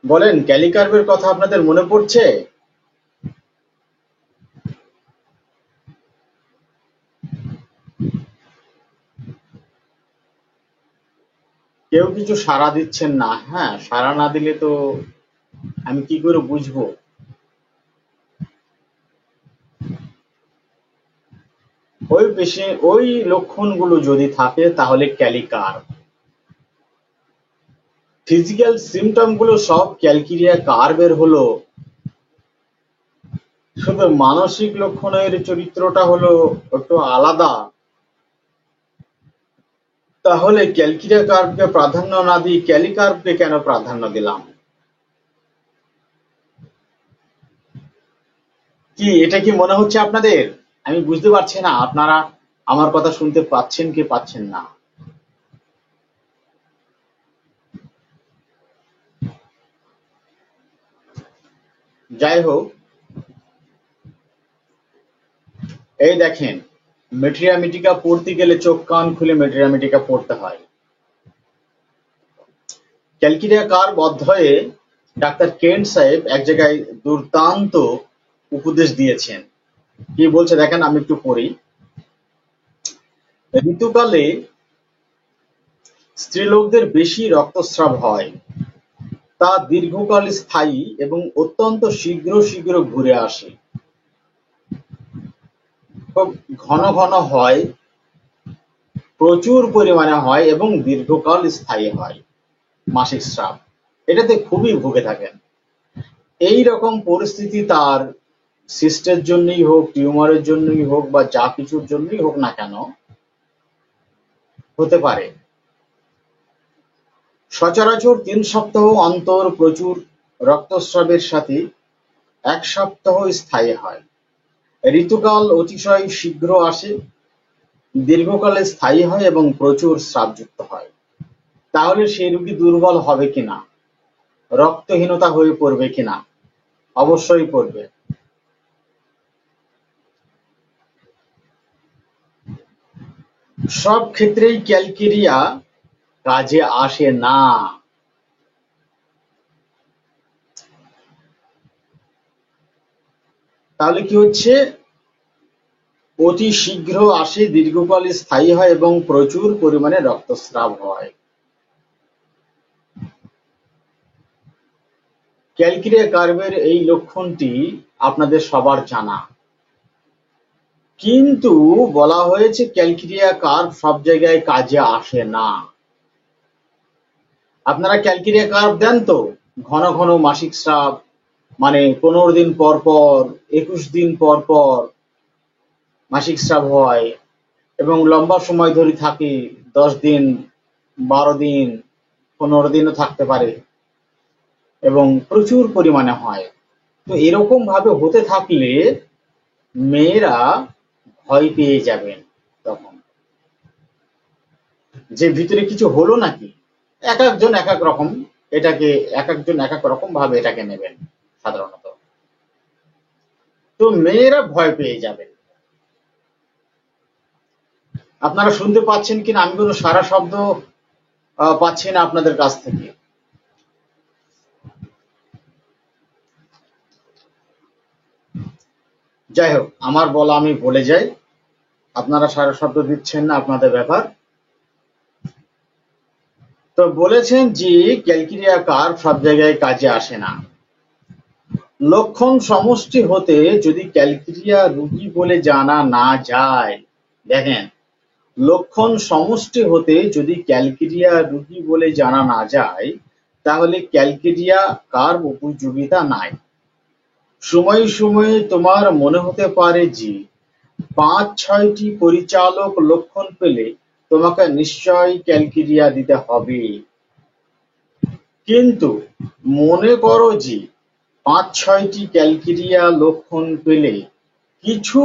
বলেন, ক্যালিকার্ভের কথা আপনাদের মনে পড়ছে? কেউ কিছু সাড়া দিচ্ছেন না। হ্যাঁ, সাড়া না দিলে তো আমি কি করে বুঝবো? ওই লক্ষণগুলো যদি থাকে তাহলে ক্যালিকার্ভ। ফিজিক্যাল সিমটম গুলো সব ক্যালকিরিয়া কার্ভের হলো, শুধু মানসিক লক্ষণের চরিত্রটা হলো একটু আলাদা। তাহলে ক্যালকিরিয়া কার্ভকে প্রাধান্য না দিয়ে ক্যালিকার্ভকে কেন প্রাধান্য দিলাম? কি এটা কি মনে হচ্ছে আপনাদের? আমি বুঝতে পারছি না আপনারা আমার কথা শুনতে পাচ্ছেন কি পাচ্ছেন না। যাই হোক, এই দেখেন, মেট্রিয়া মিটিকা পড়তে গেলে চোখ কান খুলে মেট্রিয়া মিটিকা পড়তে হয়। ক্যালকিরিয়া কার্ভ অধ্যায়ে ডাক্তার কেন্ট সাহেব এক জায়গায় দুর্দান্ত উপদেশ দিয়েছেন। কি বলছে দেখেন, আমি একটু পড়ি। ঋতুকালে স্ত্রীলোকদের বেশি রক্তস্রাব হয়, তা দীর্ঘকাল স্থায়ী এবং অত্যন্ত শীঘ্র শীঘ্র ঘুরে আসে। খুব ঘন ঘন হয়, প্রচুর পরিমাণে হয় এবং দীর্ঘকাল স্থায়ী হয় মাসিক স্রাব। এটাতে খুবই ভুগে থাকেন। এই রকম পরিস্থিতি তার সিস্টের জন্যই হোক, টিউমারের জন্যই হোক বা যা কিছুর জন্যই হোক না কেন হতে পারে। সচরাচর ৩ সপ্তাহ অন্তর প্রচুর রক্তস্রাবের সাথে ১ সপ্তাহ স্থায়ী হয়। ঋতুকাল অতিশয় শীঘ্র আসে, দীর্ঘকালে স্থায়ী হয় এবং প্রচুর স্রাবযুক্ত হয়। তাহলে সেই রোগী দুর্বল হবে কিনা, রক্তহীনতা হয়ে পড়বে কিনা? অবশ্যই পড়বে। সব ক্ষেত্রেই ক্যালকেরিয়া কাজে আসে না। তাহলে কি হচ্ছে, অতি শীঘ্র আসে, দীর্ঘকাল স্থায়ী হয় এবং প্রচুর পরিমাণে রক্তস্রাব হয়। ক্যালকেরিয়া কার্ভের এই লক্ষণটি আপনাদের সবার জানা, কিন্তু বলা হয়েছে ক্যালকেরিয়া কার্ভ সব জায়গায় কাজে আসে না। আপনারা ক্যালকেরিয়া কার্ভ দেন তো, ঘন ঘন মাসিক স্রাব, মানে ১৫ দিন পর পর, ২১ দিন পর পর মাসিক স্রাব হয় এবং লম্বা সময় ধরে থাকে, ১০ দিন, ১২ দিন, ১৫ দিনও থাকতে পারে এবং প্রচুর পরিমাণে হয়। তো এরকম ভাবে হতে থাকলে মেয়েরা ভয় পেয়ে যাবেন তখন, যে ভিতরে কিছু হলো নাকি। এক একজন এক এক রকম এটাকে, এক একজন এক এক রকম ভাবে এটাকে নেবেন সাধারণত। তো মেয়েরা ভয় পেয়ে যাবেন। আপনারা শুনতে পাচ্ছেন কিনা আমি কোনো সারা শব্দ পাচ্ছি না আপনাদের কাছ থেকে। যাই হোক, আমার বলা আমি বলে যাই, আপনারা সারা শব্দ দিচ্ছেন না, আপনাদের ব্যাপার। তো বলেছেন যে ক্যালকেরিয়া কার্ভ সব জায়গায় কাজে আসে না। লক্ষণ সমষ্টি হতে যদি ক্যালকেরিয়া রোগী বলে জানা না যায়, দেখেন লক্ষণ সমষ্টি হতে যদি ক্যালকেরিয়া রোগী বলে জানা না যায়, তাহলে ক্যালকেরিয়া কার্ভ উপযোগিতা নাই। সময়ে সময়ে তোমার মনে হতে পারে যে ৫-৬টি পরিচালক লক্ষণ পেলে তোমাকে নিশ্চয়ই ক্যালকেরিয়া দিতে হবে। কিন্তু মনে করো যে ৫-৬টি ক্যালকেরিয়া লক্ষণ পেলে কিছু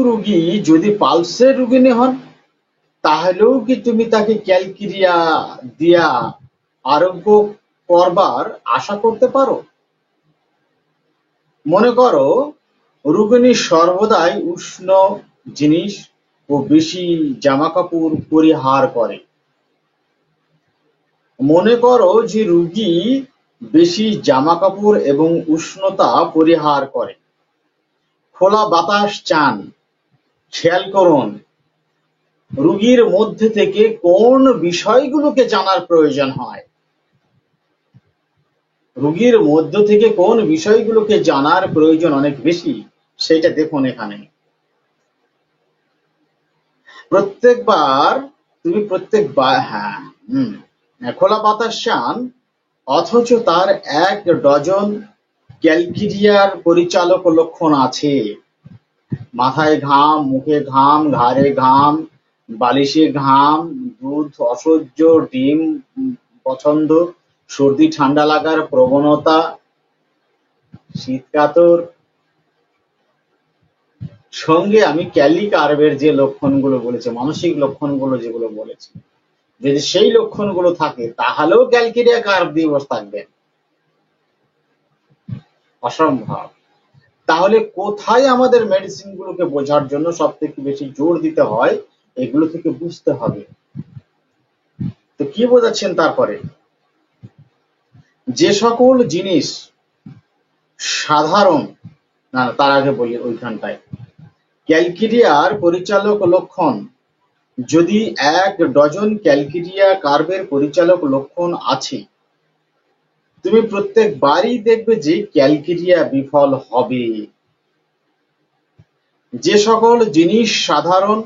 রোগী যদি পালসের রোগিণী হন, তাহলেও কি তুমি তাকে ক্যালকেরিয়া দিয়া আরোগ্য করবার আশা করতে পারো? মনে করো রোগিণী সর্বদাই উষ্ণ জিনিস ও বেশি জামাকাপড় পরিহার করে। মনে করো যে রোগী বেশি জামাকাপড় এবং উষ্ণতা পরিহার করে, খোলা বাতাস চান। খেয়াল করুন রোগীর মধ্যে থেকে কোন বিষয়গুলোকে জানার প্রয়োজন হয়। রোগীর মধ্য থেকে কোন বিষয়গুলোকে জানার প্রয়োজন অনেক বেশি, সেটা দেখুন এখানে। খোলা বাতাস চান, অথচ তার ১ ডজন ক্যালকেরিয়ার পরিচালক লক্ষণ আছে। মাথায় ঘাম, মুখে ঘাম, ঘাড়ে ঘাম, বালিশে ঘাম, দুধ অসহ্য, ডিম পছন্দ, সর্দি ঠান্ডা লাগার প্রবণতা, শীতকাতর। সঙ্গে আমি ক্যালি কার্ভের যে লক্ষণগুলো বলেছি, মানসিক লক্ষণগুলো যেগুলো বলেছি, যদি সেই লক্ষণগুলো থাকে তাহলেও ক্যালকেরিয়া কার্ভ দিয়ে বসে থাকবেন, অসম্ভব। তাহলে কোথায় আমাদের মেডিসিন গুলোকে বোঝার জন্য সব থেকে বেশি জোর দিতে হয়, এগুলো থেকে বুঝতে হবে। তো কি বোঝাচ্ছেন তারপরে? যে সকল জিনিস সাধারণ, না তার আগে বলি ওইখানটায়, ক্যালকেরিয়ার পরিচালক লক্ষণ, যদি ১ ডজন ক্যালকেরিয়া কার্ভের পরিচালক লক্ষণ আছে, তুমি প্রত্যেকবারই দেখবে যে ক্যালকেরিয়া বিফল হবে। যে সকল জিনিস সাধারণ,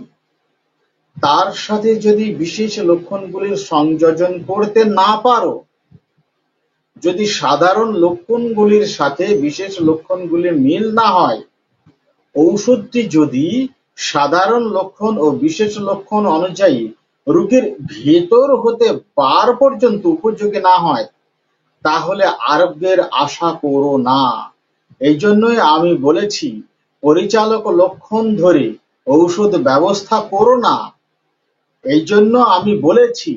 তার সাথে যদি বিশেষ লক্ষণগুলির সংযোজন করতে না পারো, যদি সাধারণ লক্ষণগুলির সাথে বিশেষ লক্ষণগুলির মিল না হয়, ঔষধটি যদি সাধারণ লক্ষণ ও বিশেষ লক্ষণ অনুযায়ী রোগীর ভেতর হতে বার পর্যন্ত উপযোগী না হয়, তাহলে আরোগ্যের আশা করো না। এই জন্যই আমি বলেছি পরিচালক লক্ষণ ধরে ঔষধ ব্যবস্থা করো না। এই জন্য আমি বলেছি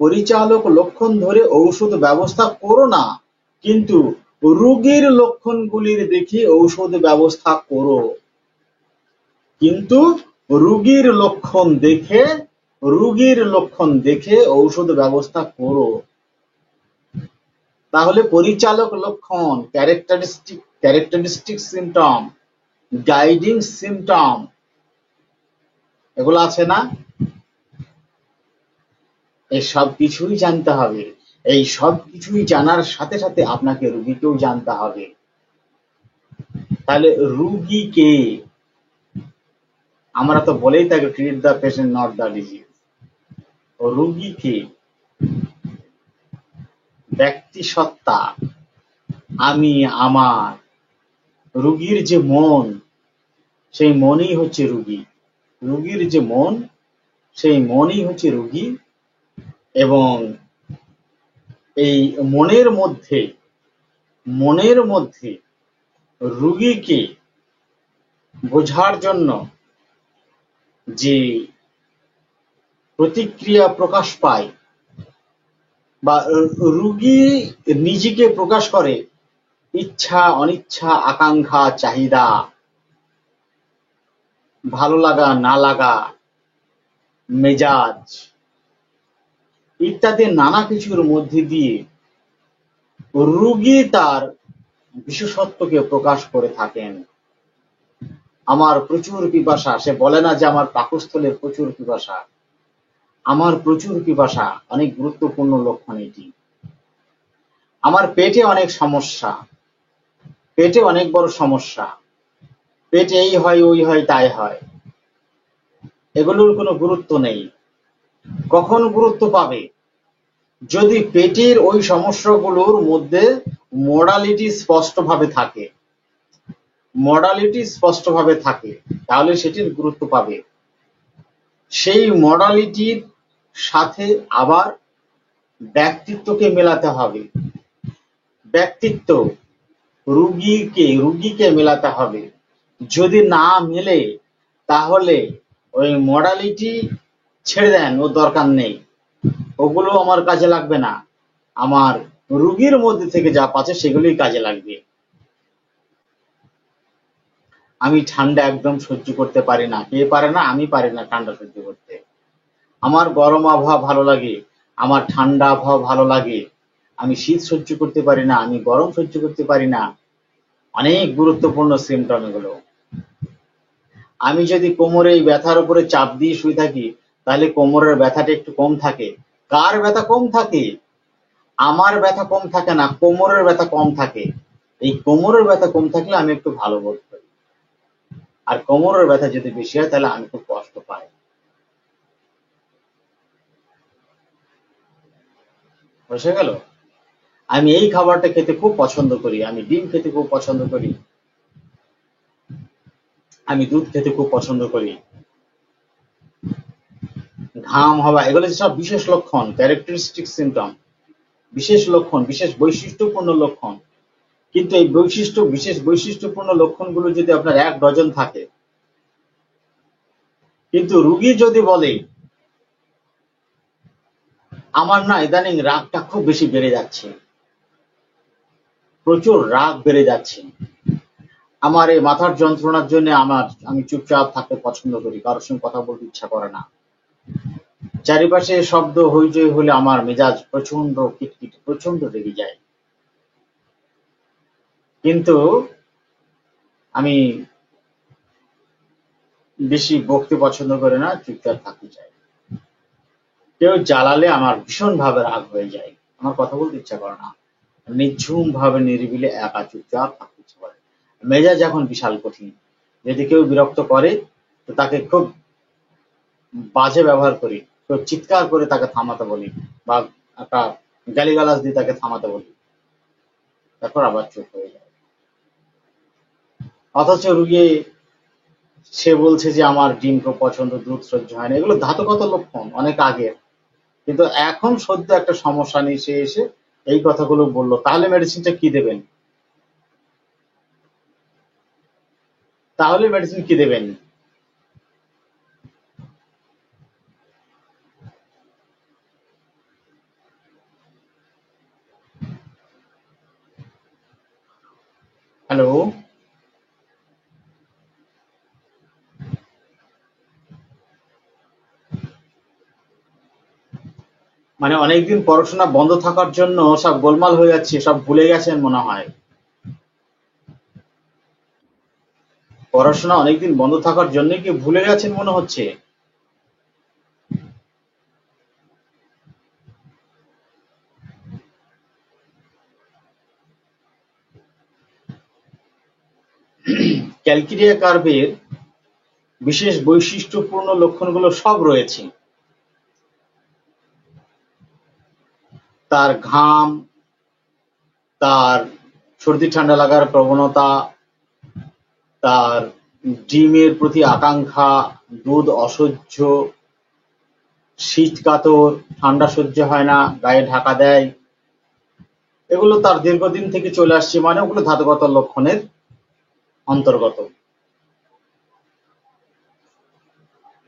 পরিচালক লক্ষণ ধরে ঔষধ ব্যবস্থা করো না, কিন্তু রোগীর লক্ষণগুলির দেখে ঔষধ ব্যবস্থা করো। কিন্তু রোগীর লক্ষণ দেখে ঔষধ ব্যবস্থা করো। তাহলে পরিচালক লক্ষণ, ক্যারেক্টারিস্টিক সিমটম, গাইডিং সিমটম, এগুলো আছে না? এই সব কিছুই জানতে হবে। এই সব কিছুই জানার সাথে সাথে আপনাকে রোগীকেও জানতে হবে। তাহলে রোগীকে আমরা তো বলেই থাকি treat the patient not the disease. রোগীকে ব্যক্তি সত্তা, আমি আমার, রোগীর যে মন, সেই মনই হচ্ছে রোগী। রোগীর যে মন, সেই মনই হচ্ছে রোগী। এবং এই মনের মধ্যে রোগীকে বোঝার জন্য যে প্রতিক্রিয়া প্রকাশ পায়, বা রোগী নিজেকে প্রকাশ করে, ইচ্ছা, অনিচ্ছা, আকাঙ্ক্ষা, চাহিদা, ভালো লাগা, না লাগা, মেজাজ ইত্যাদি নানা কিছুর মধ্যে দিয়ে রোগী তার বিশেষত্বকে প্রকাশ করে থাকেন। আমার প্রচুর পিপাসা, সে বলে না যে আমার পাকস্থলের প্রচুর পিপাসা। আমার প্রচুর পিপাসা অনেক গুরুত্বপূর্ণ লক্ষণ এটি। আমার পেটে অনেক সমস্যা, পেটে অনেক বড় সমস্যা, পেটে এই হয় ওই হয় তাই হয়, এগুলোর কোনো গুরুত্ব নেই। কখন গুরুত্ব পাবে? যদি পেটের ওই সমস্যাগুলোর মধ্যে মডালিটি স্পষ্টভাবে থাকে, মডালিটি স্পষ্টভাবে থাকে, তাহলে সেটির গুরুত্ব পাবে। সেই মডালিটির সাথে আবার ব্যক্তিত্বকে মেলাতে হবে। ব্যক্তিত্ব রুগীকে মেলাতে হবে। যদি না মেলে তাহলে ওই মডালিটি ছেড়ে দেন, ও দরকার নেই, ওগুলো আমার কাজে লাগবে না। আমার রুগীর মধ্যে থেকে যা পাচ্ছে সেগুলোই কাজে লাগবে। আমি ঠান্ডা একদম সহ্য করতে পারি না। কে পারে না? আমি পারি না ঠান্ডা সহ্য করতে। আমার গরম আবহাওয়া ভালো লাগে, আমার ঠান্ডা আবহাওয়া ভালো লাগে। আমি শীত সহ্য করতে পারি না, আমি গরম সহ্য করতে পারি না। অনেক গুরুত্বপূর্ণ সিমটম এগুলো। আমি যদি কোমরে এই ব্যথার উপরে চাপ দিয়ে শুয়ে থাকি, তাহলে কোমরের ব্যথাটা একটু কম থাকে। কার ব্যথা কম থাকে? আমার ব্যথা কম থাকে না, কোমরের ব্যথা কম থাকে। এই কোমরের ব্যথা কম থাকলে আমি একটু ভালো বোধ করি। আর কোমরের ব্যথা যদি বেশি হয় তাহলে আমি খুব কষ্ট পাই। বুঝে গেল? আমি এই খাবারটা খেতে খুব পছন্দ করি, আমি ডিম খেতে খুব পছন্দ করি, আমি দুধ খেতে খুব পছন্দ করি। ঘাম হওয়া, এগুলো সব বিশেষ লক্ষণ, ক্যারেক্টারিস্টিক সিমটম, বিশেষ লক্ষণ, বিশেষ বৈশিষ্ট্যপূর্ণ লক্ষণ। কিন্তু এই বিশেষ বৈশিষ্ট্যপূর্ণ লক্ষণগুলো যদি আপনার 1 ডজন থাকে, কিন্তু রুগী যদি বলে আমার না ইদানিং রাগটা খুব বেশি বেড়ে যাচ্ছে, প্রচুর রাগ বেড়ে যাচ্ছে, আমার এই মাথার যন্ত্রণার জন্য আমি চুপচাপ থাকতে পছন্দ করি, কারোর সঙ্গে কথা বলতে ইচ্ছা করে না, চারিপাশে শব্দ হইচই হলে আমার মেজাজ প্রচন্ড খিটখিটে, প্রচন্ড রেগে যায়, কিন্তু আমি বেশি বকতে পছন্দ করি না, চুপচাপ থাকতে চাই। কেউ জ্বালালে আমার ভীষণ ভাবে রাগ হয়ে যায়, আমার কথা বলতে ইচ্ছা করে না, নিঝুম ভাবে নিরিবিলি একা চুপচাপ থাকতে ইচ্ছা করে। মেজাজ এখন বিশাল কঠিন। যদি কেউ বিরক্ত করে তো তাকে খুব বাজে ব্যবহার করি, খুব চিৎকার করে তাকে থামাতে বলি, বা একটা গালিগালাজ দিয়ে তাকে থামাতে বলি, তারপর আবার চুপ হয়ে যায়। অথচ রুগী সে বলছে যে আমার ডিম খুব পছন্দ, দুধ সহ্য হয় না, এগুলো ধাতুগত লক্ষণ অনেক আগের, কিন্তু এখন সদ্য একটা সমস্যা নিয়ে সে এসে এই কথাগুলো বললো, তাহলে মেডিসিনটা কি দেবেন? তাহলে মেডিসিন কি দেবেন? হ্যালো? মানে অনেকদিন পড়াশোনা বন্ধ থাকার জন্য সব গোলমাল হয়ে যাচ্ছে, সব ভুলে গেছেন মনে হয়। পড়াশোনা অনেকদিন বন্ধ থাকার জন্য কি ভুলে গেছেন মনে হচ্ছে? ক্যালকিরিয়া কার্ভের বিশেষ বৈশিষ্ট্যপূর্ণ লক্ষণগুলো সব রয়েছে। তার ঘাম, তার সর্দি ঠান্ডা লাগার প্রবণতা, তার ডিমের প্রতি আকাঙ্ক্ষা, দুধ অসহ্য, শীত কাতর, ঠান্ডা সহ্য হয় না, গায়ে ঢাকা দেয়, এগুলো তার দীর্ঘদিন থেকে চলে আসছে, মানে ওগুলো ধাতুগত লক্ষণের অন্তর্গত।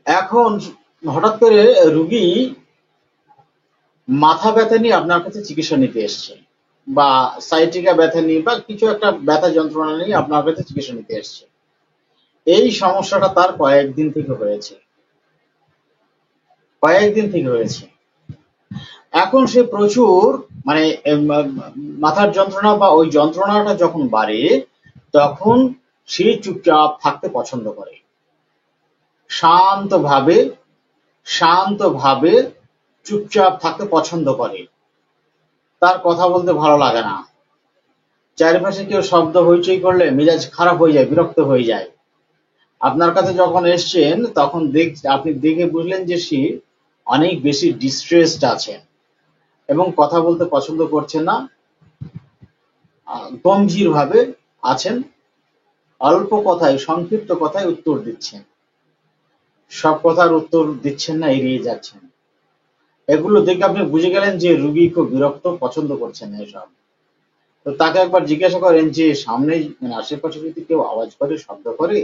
এখন হঠাৎ করে রুগী মাথা ব্যথা নিয়ে আপনার কাছে চিকিৎসা নিতে এসছে, বা সাইটিকা ব্যথা নিয়ে বা কিছু একটা ব্যথা যন্ত্রণা নিয়ে আপনার কাছে চিকিৎসা নিতে এসছে। এই সমস্যাটা তার কয়েকদিন থেকে হয়েছে, কয়েকদিন থেকে হয়েছে। এখন সে প্রচুর মানে মাথার যন্ত্রণা বা ওই যন্ত্রণাটা যখন বাড়ে তখন সে চুপচাপ থাকতে পছন্দ করে, শান্তভাবে শান্তভাবে চুপচাপ থাকতে পছন্দ করে, তার কথা বলতে ভালো লাগে না, চারিপাশে কেউ শব্দ হইচই করলে মেজাজ খারাপ হয়ে যায়, বিরক্ত হয়ে যায়। আপনার কাছে যখন এসছেন তখন আপনি দেখে বুঝলেন যে সে অনেক বেশি ডিস্ট্রেসড আছে এবং কথা বলতে পছন্দ করছেন না, গম্ভীর ভাবে আছেন, অল্প কথায় সংক্ষিপ্ত কথায় উত্তর দিচ্ছেন, সব কথার উত্তর দিচ্ছেন না, এড়িয়ে যাচ্ছেন। এগুলো দেখে আপনি বুঝে গেলেন যে রুগী খুব বিরক্ত, পছন্দ করছেন না এসব। তো তাকে একবার জিজ্ঞাসা করেন যে সামনে মানে আশেপাশে যদি কেউ আওয়াজ করে, শব্দ করে,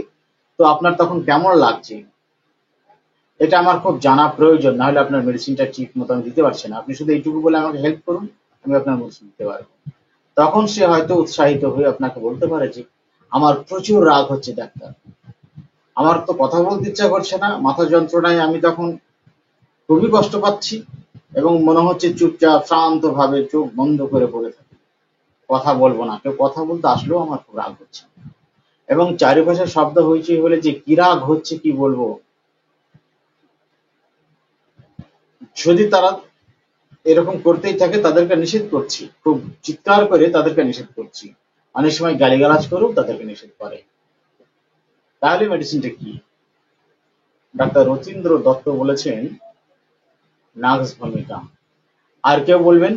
তো আপনার তখন কেমন লাগছে? এটা আমার খুব জানা প্রয়োজন, না হলে আপনার মেডিসিনটা ঠিক মতো আমি দিতে পারছি না। আপনি শুধু এইটুকু বলে আমাকে হেল্প করুন, আমি আপনার মেডিসিন দিতে পারবো। তখন সে হয়তো উৎসাহিত হয়ে আপনাকে বলতে পারে যে আমার প্রচুর রাগ হচ্ছে ডাক্তার, আমার তো কথা বলতে ইচ্ছা করছে না, মাথা যন্ত্রণায় আমি তখন খুবই কষ্ট পাচ্ছি এবং মনে হচ্ছে চুপচাপ শান্ত ভাবে চোখ বন্ধ করে পড়ে থাকি, কথা বলবো না, কেউ কথা বলতে আসলেও আমার খুব রাগ হচ্ছে। এবং চারিপাশে শব্দ হইচই হলে যে কি রাগ হচ্ছে কি বলবো। যদি তারা এরকম করতেই থাকে তাদেরকে নিষেধ করছি, খুব চিৎকার করে তাদেরকে নিষেধ করছি, অনেক সময় গালিগালাজ করেও তাদেরকে নিষেধ করে। তাহলে মেডিসিনটা কি? ডাক্তার রথীন্দ্র দত্ত বলেছেন নাক্স ভূমিকা। আর কেউ বলবেন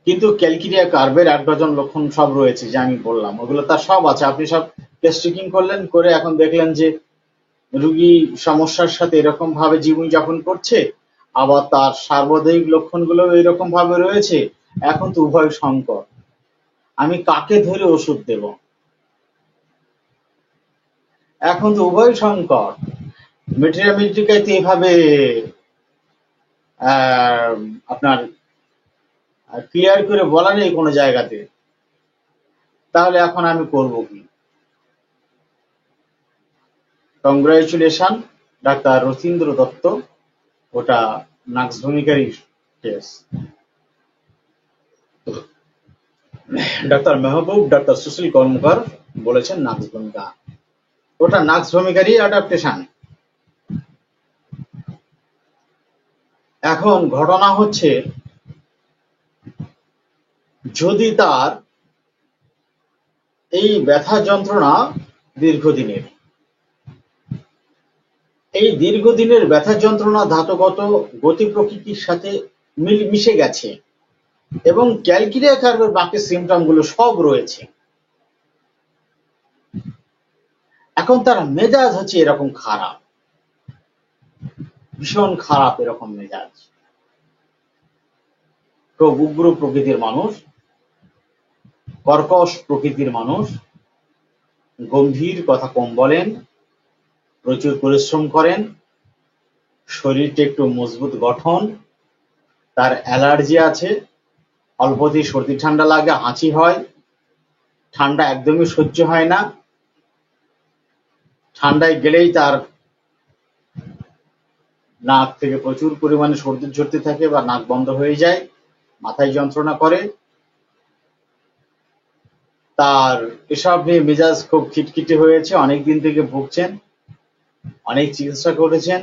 কিন্তু ক্যালকিরিয়া কার্ভের 8 ডজন লক্ষণ সব রয়েছে যে আমি বললাম, ওগুলো তার সব আছে। আপনি সব টেস্ট চেকিং করলেন, করে এখন দেখলেন যে রুগী সমস্যার সাথে এরকম ভাবে জীবন যাপন করছে, আবার তার সার্বজনীন লক্ষণগুলো এরকম ভাবে রয়েছে। এখন তো উভয় সংকট, আমি কাকে ধরে ওষুধ দেব? এখন তো উভয় সংকট। মেটেরিয়ামিটিকায় তো এভাবে আপনার ক্লিয়ার করে বলা নেই কোনো জায়গাতে। তাহলে এখন আমি করব কি? কংগ্রাচুলেশন ডাক্তার রথীন্দ্র দত্ত, ওটা নাক্স ভূমিকারই case. Doctor Mehboob, doctor Sushil Karmakar বলেছেন নাক্স ভূমিকা, ওটা নাক্স ভূমিকারই অ্যাডাপ্টেশন। এখন ঘটনা হচ্ছে যদি তার এই ব্যথা যন্ত্রণা দীর্ঘদিনের, এই দীর্ঘদিনের ব্যথা যন্ত্রণা ধাতুগত গতি প্রকৃতির সাথে মিশে গেছে এবং ক্যালকিরিয়া কার্ভের বাকি সিমটম গুলো সব রয়েছে। এখন তার মেজাজ হচ্ছে এরকম খারাপ, ভীষণ খারাপ এরকম মেজাজ, খুব উগ্র প্রকৃতির মানুষ, কর্কশ প্রকৃতির মানুষ, গম্ভীর, কথা কম বলেন, প্রচুর পরিশ্রম করেন, শরীরটা একটু মজবুত গঠন, তার অ্যালার্জি আছে, অল্পতেই সর্দি ঠান্ডা লাগে, হাঁচি হয়, ঠান্ডা একদমই সহ্য হয় না, ঠান্ডায় গেলেই তার নাক থেকে প্রচুর পরিমাণে সর্দি ঝরতে থাকে বা নাক বন্ধ হয়ে যায়, মাথায় যন্ত্রণা করে, তার এসব নিয়ে মেজাজ খুব খিটখিটে হয়েছে, অনেকদিন থেকে ভুগছেন, অনেক চিকিৎসা করেছেন,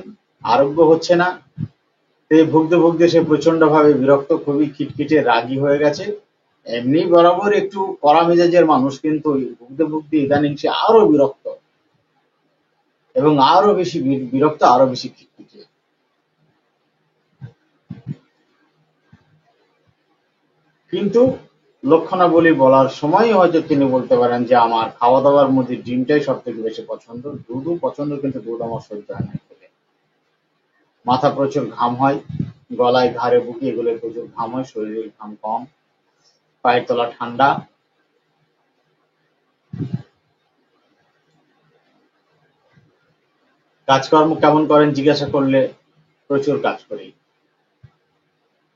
আরোগ্য হচ্ছে না। ভুগতে ভুগতে সে প্রচন্ড ভাবে বিরক্ত, খুবই খিটখিটে রাগী হয়ে গেছে। এমনি বরাবর একটু কড়া মেজাজের মানুষ, কিন্তু ভুগতে ভুগতে ইদানিং সে আরো বিরক্ত এবং আরো বেশি বিরক্ত, আরো বেশি খিটখিটে। কিন্তু লক্ষণাবলী বলার সময় হয়তো তিনি বলতে পারেন যে আমার খাওয়া দাওয়ার মধ্যে ডিমটাই সব থেকে বেশি পছন্দ, দুধও পছন্দ, কিন্তু দুধ আমার সহ্য হয় না খেলে। মাথা প্রচুর ঘাম হয়, গলায় ঘাড়ে বুকে এগুলো প্রচুর ঘাম হয়, শরীরের ঘাম কম, পায়ের তলা ঠান্ডা। কাজকর্ম কেমন করেন জিজ্ঞাসা করলে প্রচুর কাজ করি,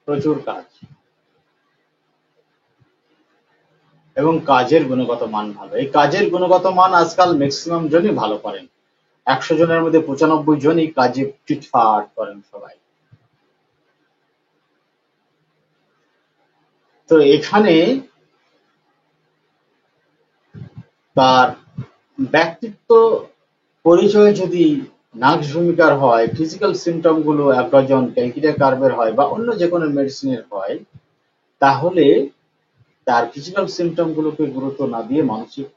প্রচুর কাজ, এবং কাজের গুণগত মান ভালো। এই কাজের গুণগত মান আজকাল ম্যাক্সিমাম জনই ভালো করেন, 100 জনের মধ্যে 95 জনই কাজে ফিটফাট করেন সবাই। তো এখানে তার ব্যক্তিত্ব পরিচয় যদি নাক্স ভূমিকার হয়, ফিজিক্যাল সিমটম গুলো 1 ডজন ক্যালকিরিয়া কার্ভের হয় বা অন্য যে কোনো মেডিসিনের হয়, তাহলে তার ফিজিক্যাল সিমটম গুলোকে গুরুত্ব না দিয়ে মানসিক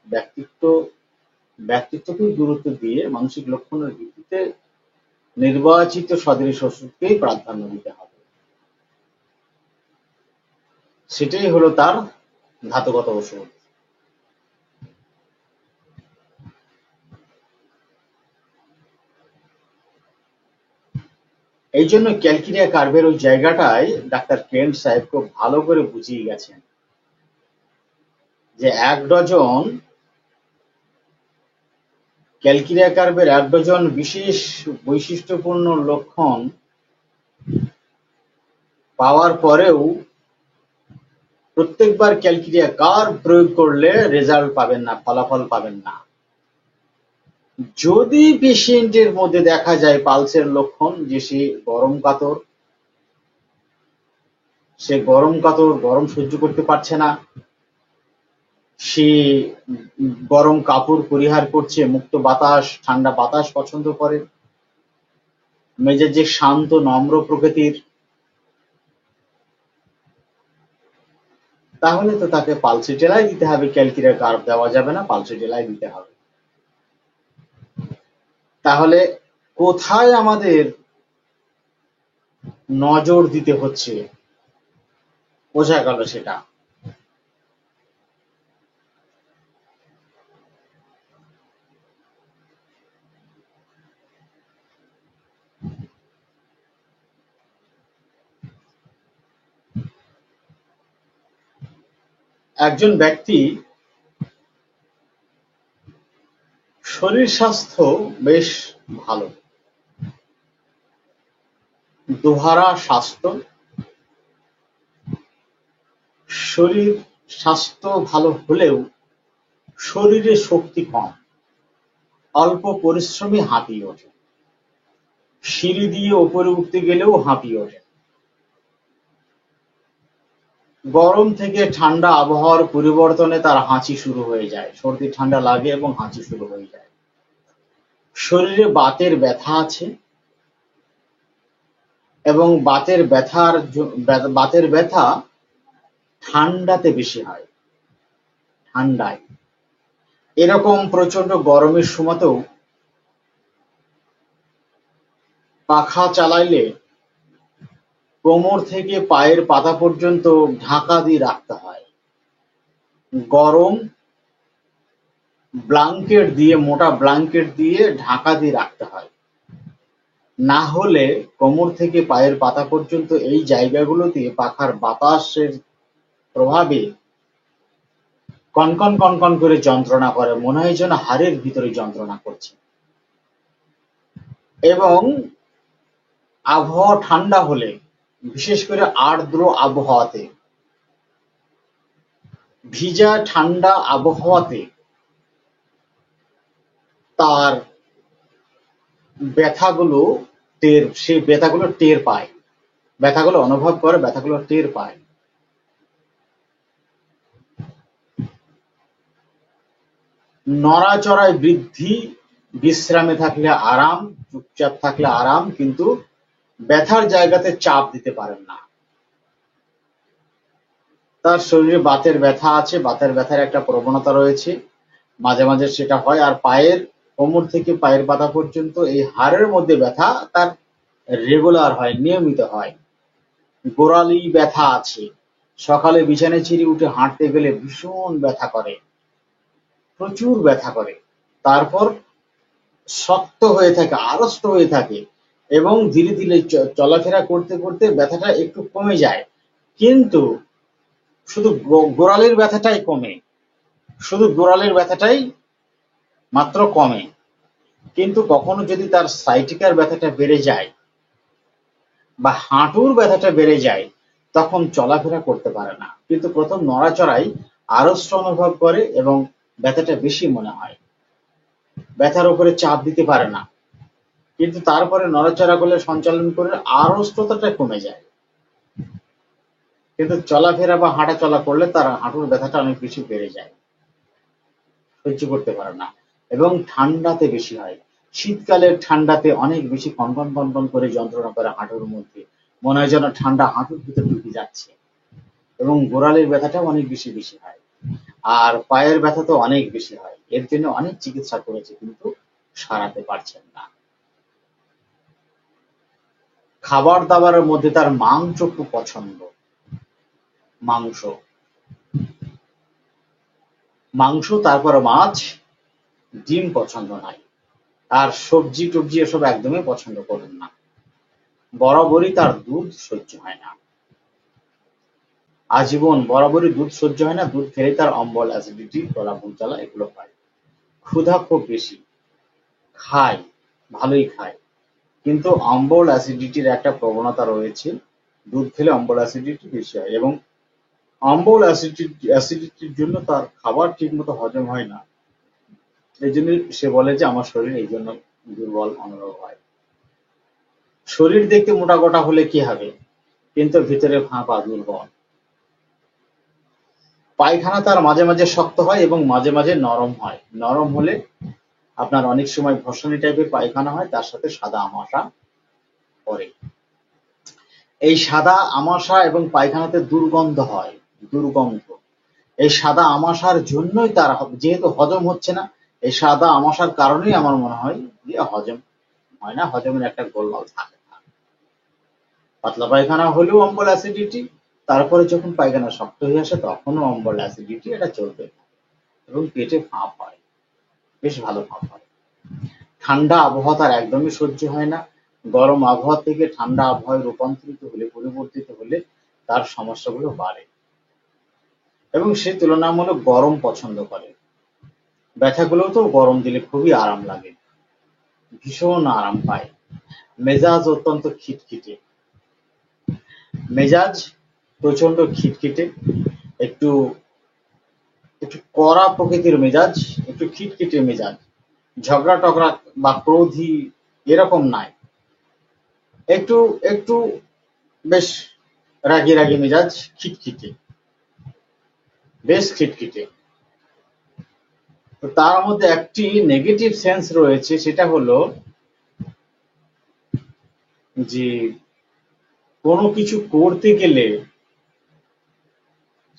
ব্যক্তিত্বকেই গুরুত্ব দিয়ে মানসিক লক্ষণের ভিত্তিতে নির্বাচিত সদৃশ ওষুধকেই প্রাধান্য দিতে হবে। সেটাই হলো তার ধাতুগত ওষুধ। এই জন্য ক্যালকিরিয়া কার্ভের ওই জায়গাটায় ডাক্তার কেন্ট সাহেব খুব ভালো করে বুঝিয়ে গেছেন যে ১ ডজন ক্যালকিরিয়া কার্ভের ১ ডজন বিশেষ বৈশিষ্ট্যপূর্ণ লক্ষণ পাওয়ার পরেও প্রত্যেকবার ক্যালকিরিয়া কার্ভ প্রয়োগ করলে রেজাল্ট পাবেন না, ফলাফল পাবেন না। যদি পেশেন্টের মধ্যে দেখা যায় পালসের লক্ষণ যে সে গরম কাতর, গরম সহ্য করতে পারছে না, সে গরম কাপড় পরিহার করছে, মুক্ত বাতাস, ঠান্ডা বাতাস পছন্দ করে, মেজাজে শান্ত নম্র প্রকৃতির, তাহলে তো তাকে পালসিটেলাই দিতে হবে, ক্যালকিরিয়া কার্ভ দেওয়া যাবে না, পালসিটেলাই দিতে হবে। তাহলে কোথায় আমাদের নজর দিতে হচ্ছে বোঝা গেল সেটা। একজন ব্যক্তি শরীর স্বাস্থ্য বেশ ভালো, দোহারা স্বাস্থ্য, শরীর স্বাস্থ্য ভালো হলেও শরীরে শক্তি কম, অল্প পরিশ্রমে হাঁপিয়ে ওঠে, সিঁড়ি দিয়ে ওপরে উঠতে গেলেও হাঁপিয়ে ওঠে, গরম থেকে ঠান্ডা আবহাওয়ার পরিবর্তনে তার হাঁচি শুরু হয়ে যায়, সর্দি ঠান্ডা লাগে এবং হাঁচি শুরু হয়ে যায়, শরীরে বাতের ব্যথা আছে এবং বাতের ব্যথা ঠান্ডাতে বেশি হয়, ঠান্ডায়। এরকম প্রচন্ড গরমের সময়তেও পাখা চালাইলে কোমর থেকে পায়ের পাতা পর্যন্ত ঢাকা দিয়ে রাখতে হয়, গরম মোটা ব্ল্যাঙ্কেট দিয়ে ঢাকা দিয়ে রাখতে হয়, না হলে কোমর থেকে পায়ের পাতা পর্যন্ত এই জায়গাগুলোতে পাখার বাতাসের প্রভাবে কনকন কনকন করে যন্ত্রণা করে, মনে হয় যেন হাড়ের ভিতরে যন্ত্রণা করছে। এবং আবহাওয়া ঠান্ডা হলে, বিশেষ করে আর্দ্র আবহাওয়াতে, ভিজা ঠান্ডা আবহাওয়াতে তার সে ব্যথাগুলো টের পায়, ব্যথাগুলো অনুভব করে, ব্যথাগুলো টের পায়। নড়াচড়ায় বৃদ্ধি, বিশ্রামে থাকলে আরাম, চুপচাপ থাকলে আরাম, কিন্তু ব্যথার জায়গাতে চাপ দিতে পারেন না। তার শরীরে বাতের ব্যথা আছে, বাতের ব্যথার একটা প্রবণতা রয়েছে, মাঝে মাঝে সেটা হয়। আর কোমর থেকে পায়ের পাতা পর্যন্ত এই হাড়ের মধ্যে ব্যথা তার রেগুলার হয়, নিয়মিত হয়। গোড়ালি ব্যথা আছে, সকালে বিছানায় ছিঁড়ে উঠে হাঁটতে গেলে ভীষণ ব্যথা করে, প্রচুর ব্যথা করে, তারপর শক্ত হয়ে থাকে, আড়ষ্ট হয়ে থাকে এবং ধীরে ধীরে চলাফেরা করতে করতে ব্যথাটা একটু কমে যায়, কিন্তু শুধু গোড়ালির ব্যথাটাই কমে, শুধু গোড়ালির ব্যথাটাই মাত্র কমে। কিন্তু কখনো যদি তার সাইটিকার ব্যথাটা বেড়ে যায় বা হাঁটুর ব্যথাটা বেড়ে যায়, তখন চলাফেরা করতে পারে না, কিন্তু প্রথম নড়াচড়াই আড়ষ্ট অনুভব করে এবং ব্যথাটা বেশি মনে হয়, ব্যথার উপরে চাপ দিতে পারে না, কিন্তু তারপরে নড়াচড়া করলে, সঞ্চালন করলে আড়ষ্টতাটা কমে যায়, কিন্তু চলাফেরা বা হাঁটা চলা করলে তার হাঁটুর ব্যথাটা অনেক বেশি বেড়ে যায়, সহ্য করতে পারে না। এবং ঠান্ডাতে বেশি হয়, শীতকালের ঠান্ডাতে অনেক বেশি কনকন কনকন করে যন্ত্রণা করে হাঁটুর মধ্যে, মনে হয় যেন ঠান্ডা হাঁটুর ভিতরে ঢুকে যাচ্ছে, এবং গোড়ালির ব্যথাটাও অনেক বেশি বেশি হয়, আর পায়ের ব্যথা তো অনেক বেশি হয়। এর জন্য অনেক চিকিৎসা করেছে কিন্তু সারাতে পারছেন না। খাবার দাবারের মধ্যে তার মাংস খুব পছন্দ। মাংস, মাংস, তারপর মাছ, ডিম পছন্দ নাই। আর সবজি টবজি এসব একদমই পছন্দ করেন না। বরাবরই তার দুধ সহ্য হয় না। আজীবন বরাবরই দুধ সহ্য হয় না। দুধ খেলেই তার অম্বল, অ্যাসিডিটি, গলা বুক জ্বালা এগুলো হয়। ক্ষুধা খুব বেশি, খায়, ভালোই খায়, কিন্তু অম্বল অ্যাসিডিটির একটা প্রবণতা রয়েছে। দুধ খেলে অম্বল অ্যাসিডিটি বেশি হয় এবং অম্বল অ্যাসিডিটির জন্য তার খাবার ঠিক মতো হজম হয় না। এই জন্য সে বলে যে আমার শরীর এই জন্য দুর্বল অনুভব হয়। শরীর দেখতে মোটা গোটা হলে কি হবে, কিন্তু ভিতরে ফাঁপা, দুর্বল। পায়খানা তার মাঝে মাঝে শক্ত হয় এবং মাঝে মাঝে নরম হয়। নরম হলে আপনার অনেক সময় ভসানি টাইপের পায়খানা হয়, তার সাথে সাদা আমাশা পড়ে। এই সাদা আমাশা এবং পায়খানাতে দুর্গন্ধ হয়, দুর্গন্ধ। এই সাদা আমাশার জন্যই তার, যেহেতু হজম হচ্ছে না, এই সাদা আমাশার কারণেই আমার মনে হয় যে হজম হয় না, হজমের একটা গোলমাল থাকে না। পাতলা পায়খানা হলেও অম্বল অ্যাসিডিটি, তারপরে যখন পায়খানা শক্ত হয়ে আসে তখনও অম্বল অ্যাসিডিটি, এটা চলবে এবং পেটে ফাঁপ হয়, বেশ ভালো ফাঁপ হয়। ঠান্ডা আবহাওয়া তার একদমই সহ্য হয় না। গরম আবহাওয়া থেকে ঠান্ডা আবহাওয়ায় রূপান্তরিত হলে, পরিবর্তিত হলে তার সমস্যাগুলো বাড়ে এবং সে তুলনামূলক গরম পছন্দ করে। ব্যথাগুলোতেও গরম দিলে খুবই আরাম লাগে, ভীষণ আরাম পায়। মেজাজ অত্যন্ত খিটখিটে, মেজাজ প্রচন্ড খিটখিটে, একটু একটু কড়া প্রকৃতির মেজাজ, একটু খিটখিটে মেজাজ। ঝগড়া টগড়া বা ক্রোধী এরকম নাই, একটু একটু বেশ রাগী রাগী মেজাজ, খিটখিটে, বেশ খিটখিটে। তো তার মধ্যে একটি নেগেটিভ সেন্স রয়েছে, সেটা হলো যে কোনো কিছু করতে গেলে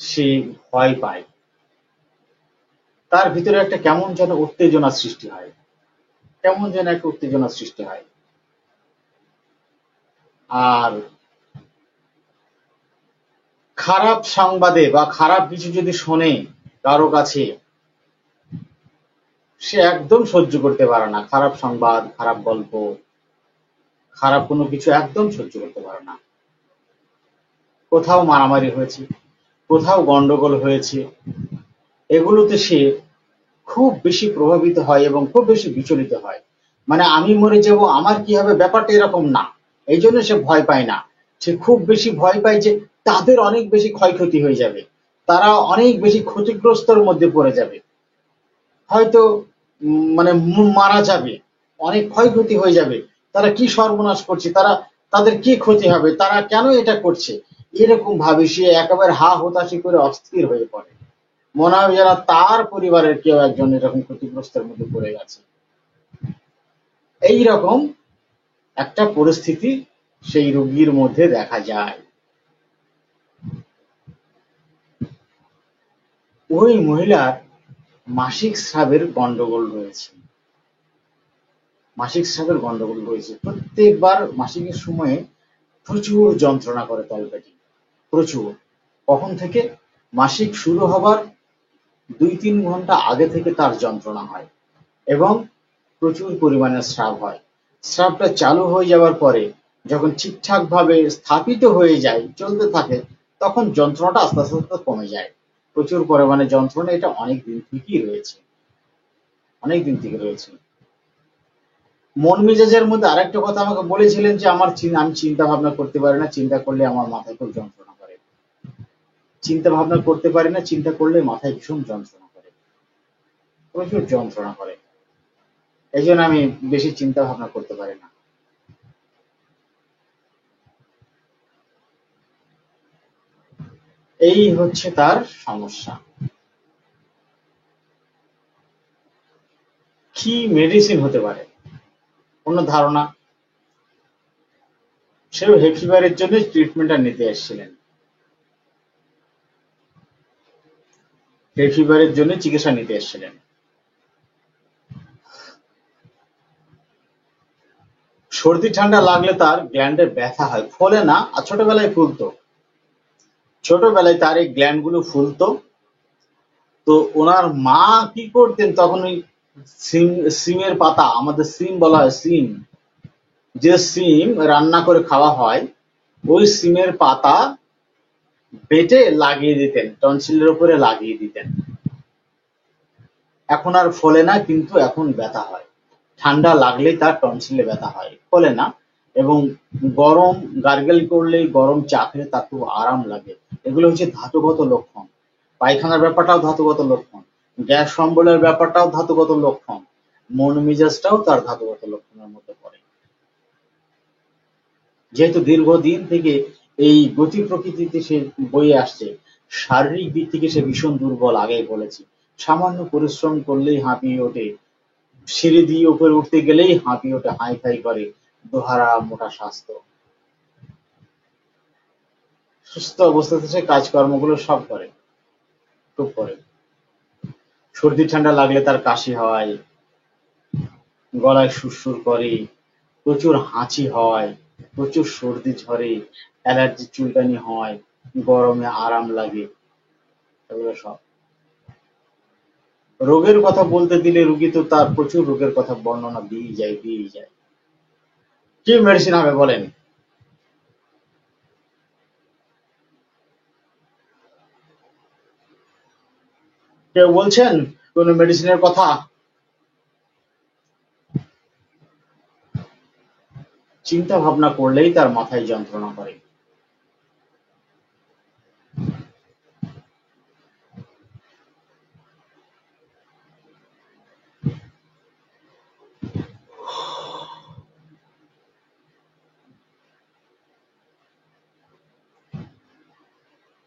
সে ভয় পায়। তার ভিতরে একটা কেমন যেন উত্তেজনা সৃষ্টি হয়, কেমন যেন একটা উত্তেজনা সৃষ্টি হয়। আর খারাপ সংবাদে বা খারাপ কিছু যদি শোনে কারো কাছে, সে একদম সহ্য করতে পারে না। খারাপ সংবাদ, খারাপ গল্প, খারাপ কোনো কিছু একদম সহ্য করতে পারে না। কোথাও মারামারি হয়েছে, কোথাও গন্ডগোল হয়েছে, এগুলোতে সে খুব বেশি প্রভাবিত হয় এবং খুব বেশি বিচলিত হয়। মানে আমি মরে যাব, আমার কি হবে, ব্যাপারটা এরকম না। এই জন্য সে ভয় পায় না। সে খুব বেশি ভয় পায় যে তাদের অনেক বেশি ক্ষয়ক্ষতি হয়ে যাবে, তারা অনেক বেশি ক্ষতিগ্রস্তর মধ্যে পড়ে যাবে, হয়তো মানে মারা যাবে, অনেক ক্ষয়ক্ষতি হয়ে যাবে, তারা কি সর্বনাশ করছে, তাদের কি ক্ষতি হবে, তারা কেন এটা করছে, এরকম ভাবে সে একেবারে হা হতাশি করে অস্থির হয়ে পড়ে। মনে হয় যেন তার পরিবারের কেউ একজন এরকম ক্ষতিগ্রস্তের মধ্যে পড়ে গেছে। এইরকম একটা পরিস্থিতি সেই রোগীর মধ্যে দেখা যায়। ওই মহিলার মাসিক স্রাবের গন্ডগোল রয়েছে, মাসিক স্রাবের গন্ডগোল রয়েছে। প্রত্যেকবার মাসিকের সময়ে প্রচুর যন্ত্রণা করে তলপেটে, প্রচুর। কখন থেকে? মাসিক শুরু হবার ২-৩ ঘন্টা আগে থেকে তার যন্ত্রণা হয় এবং প্রচুর পরিমাণে স্রাব হয়। স্রাবটা চালু হয়ে যাওয়ার পরে যখন ঠিকঠাক ভাবে স্থাপিত হয়ে যায়, চলতে থাকে, তখন যন্ত্রণাটা আস্তে আস্তে আস্তে কমে যায়। প্রচুর পরিমাণে যন্ত্রণা, এটা অনেক দিন থেকেই রয়েছে, অনেক দিন থেকে রয়েছে। মন মেজাজের মধ্যে আরেকটা কথা আমাকে বলেছিলেন যে আমি চিন্তা ভাবনা করতে পারি না, চিন্তা করলে আমার মাথায় খুব যন্ত্রণা করে। চিন্তা ভাবনা করতে পারি না, চিন্তা করলে মাথায় ভীষণ যন্ত্রণা করে, প্রচুর যন্ত্রণা করে। এই জন্য আমি বেশি চিন্তা ভাবনা করতে পারি না। এই হচ্ছে তার সমস্যা। কি মেডিসিন হতে পারে? কোনো ধারণা? সেও হে ফিভারের জন্য ট্রিটমেন্টটা নিতে এসেছিলেন। সেই ফিভারের জন্য চিকিৎসা নিতে এসেছিলেন। সর্দি ঠান্ডা লাগলে তার গ্ল্যান্ডে ব্যথা হয়, ফোলে না, আর ছোটবেলায় ফুলতো। ছোটবেলায় তার এই গ্ল্যান্ড গুলো ফুলতো। তো ওনার মা কি করতেন তখন, ওই সিম, সিমের পাতা, আমাদের সিম বলা হয়, সিম, যে সিম রান্না করে খাওয়া হয়, ওই সিমের পাতা বেটে লাগিয়ে দিতেন, টনসিলের উপরে লাগিয়ে দিতেন। এখন আর ফোলে না, কিন্তু এখন ব্যথা হয়। ঠান্ডা লাগলেই তার টনসিলে ব্যথা হয়, ফোলে না। এবং গরম গার্গেল করলেই, গরম চা খেলে তার খুব আরাম লাগে। এগুলো হচ্ছে ধাতুগত লক্ষণ। পায়খানার ব্যাপারটাও ধাতুগত লক্ষণ, গ্যাস অম্বলের ব্যাপারটাও ধাতুগত লক্ষণ, মন মেজাজটাও তার ধাতুগত লক্ষণের মধ্যে পড়ে। যেহেতু দীর্ঘদিন থেকে এই গতি প্রকৃতিতে সে বয়ে আসছে, শারীরিক দিক থেকে সে ভীষণ দুর্বল, আগেই বলেছি। সামান্য পরিশ্রম করলেই হাঁপিয়ে ওঠে, সিঁড়ি দিয়ে উপরে উঠতে গেলেই হাঁপিয়ে ওঠে, হাই ফাই করে, দোহারা মোটা স্বাস্থ্য। সুস্থ অবস্থাতে সে কাজকর্মগুলো সব করে, খুব করে। সর্দি ঠান্ডা লাগলে তার কাশি হয়, গলায় সুরসুর করে, প্রচুর হাঁচি হয়, প্রচুর সর্দি ঝরে, অ্যালার্জি চুলকানি হয়, গরমে আরাম লাগে, এগুলো সব। রোগের কথা বলতে দিলে রুগী তো তার প্রচুর রোগের কথা বর্ণনা দিয়েই যায়। কি মেডিসিন হবে বলেন? কেউ বলছেন কোন মেডিসিনের কথা? চিন্তা ভাবনা করলেই তার মাথায় যন্ত্রণা করে।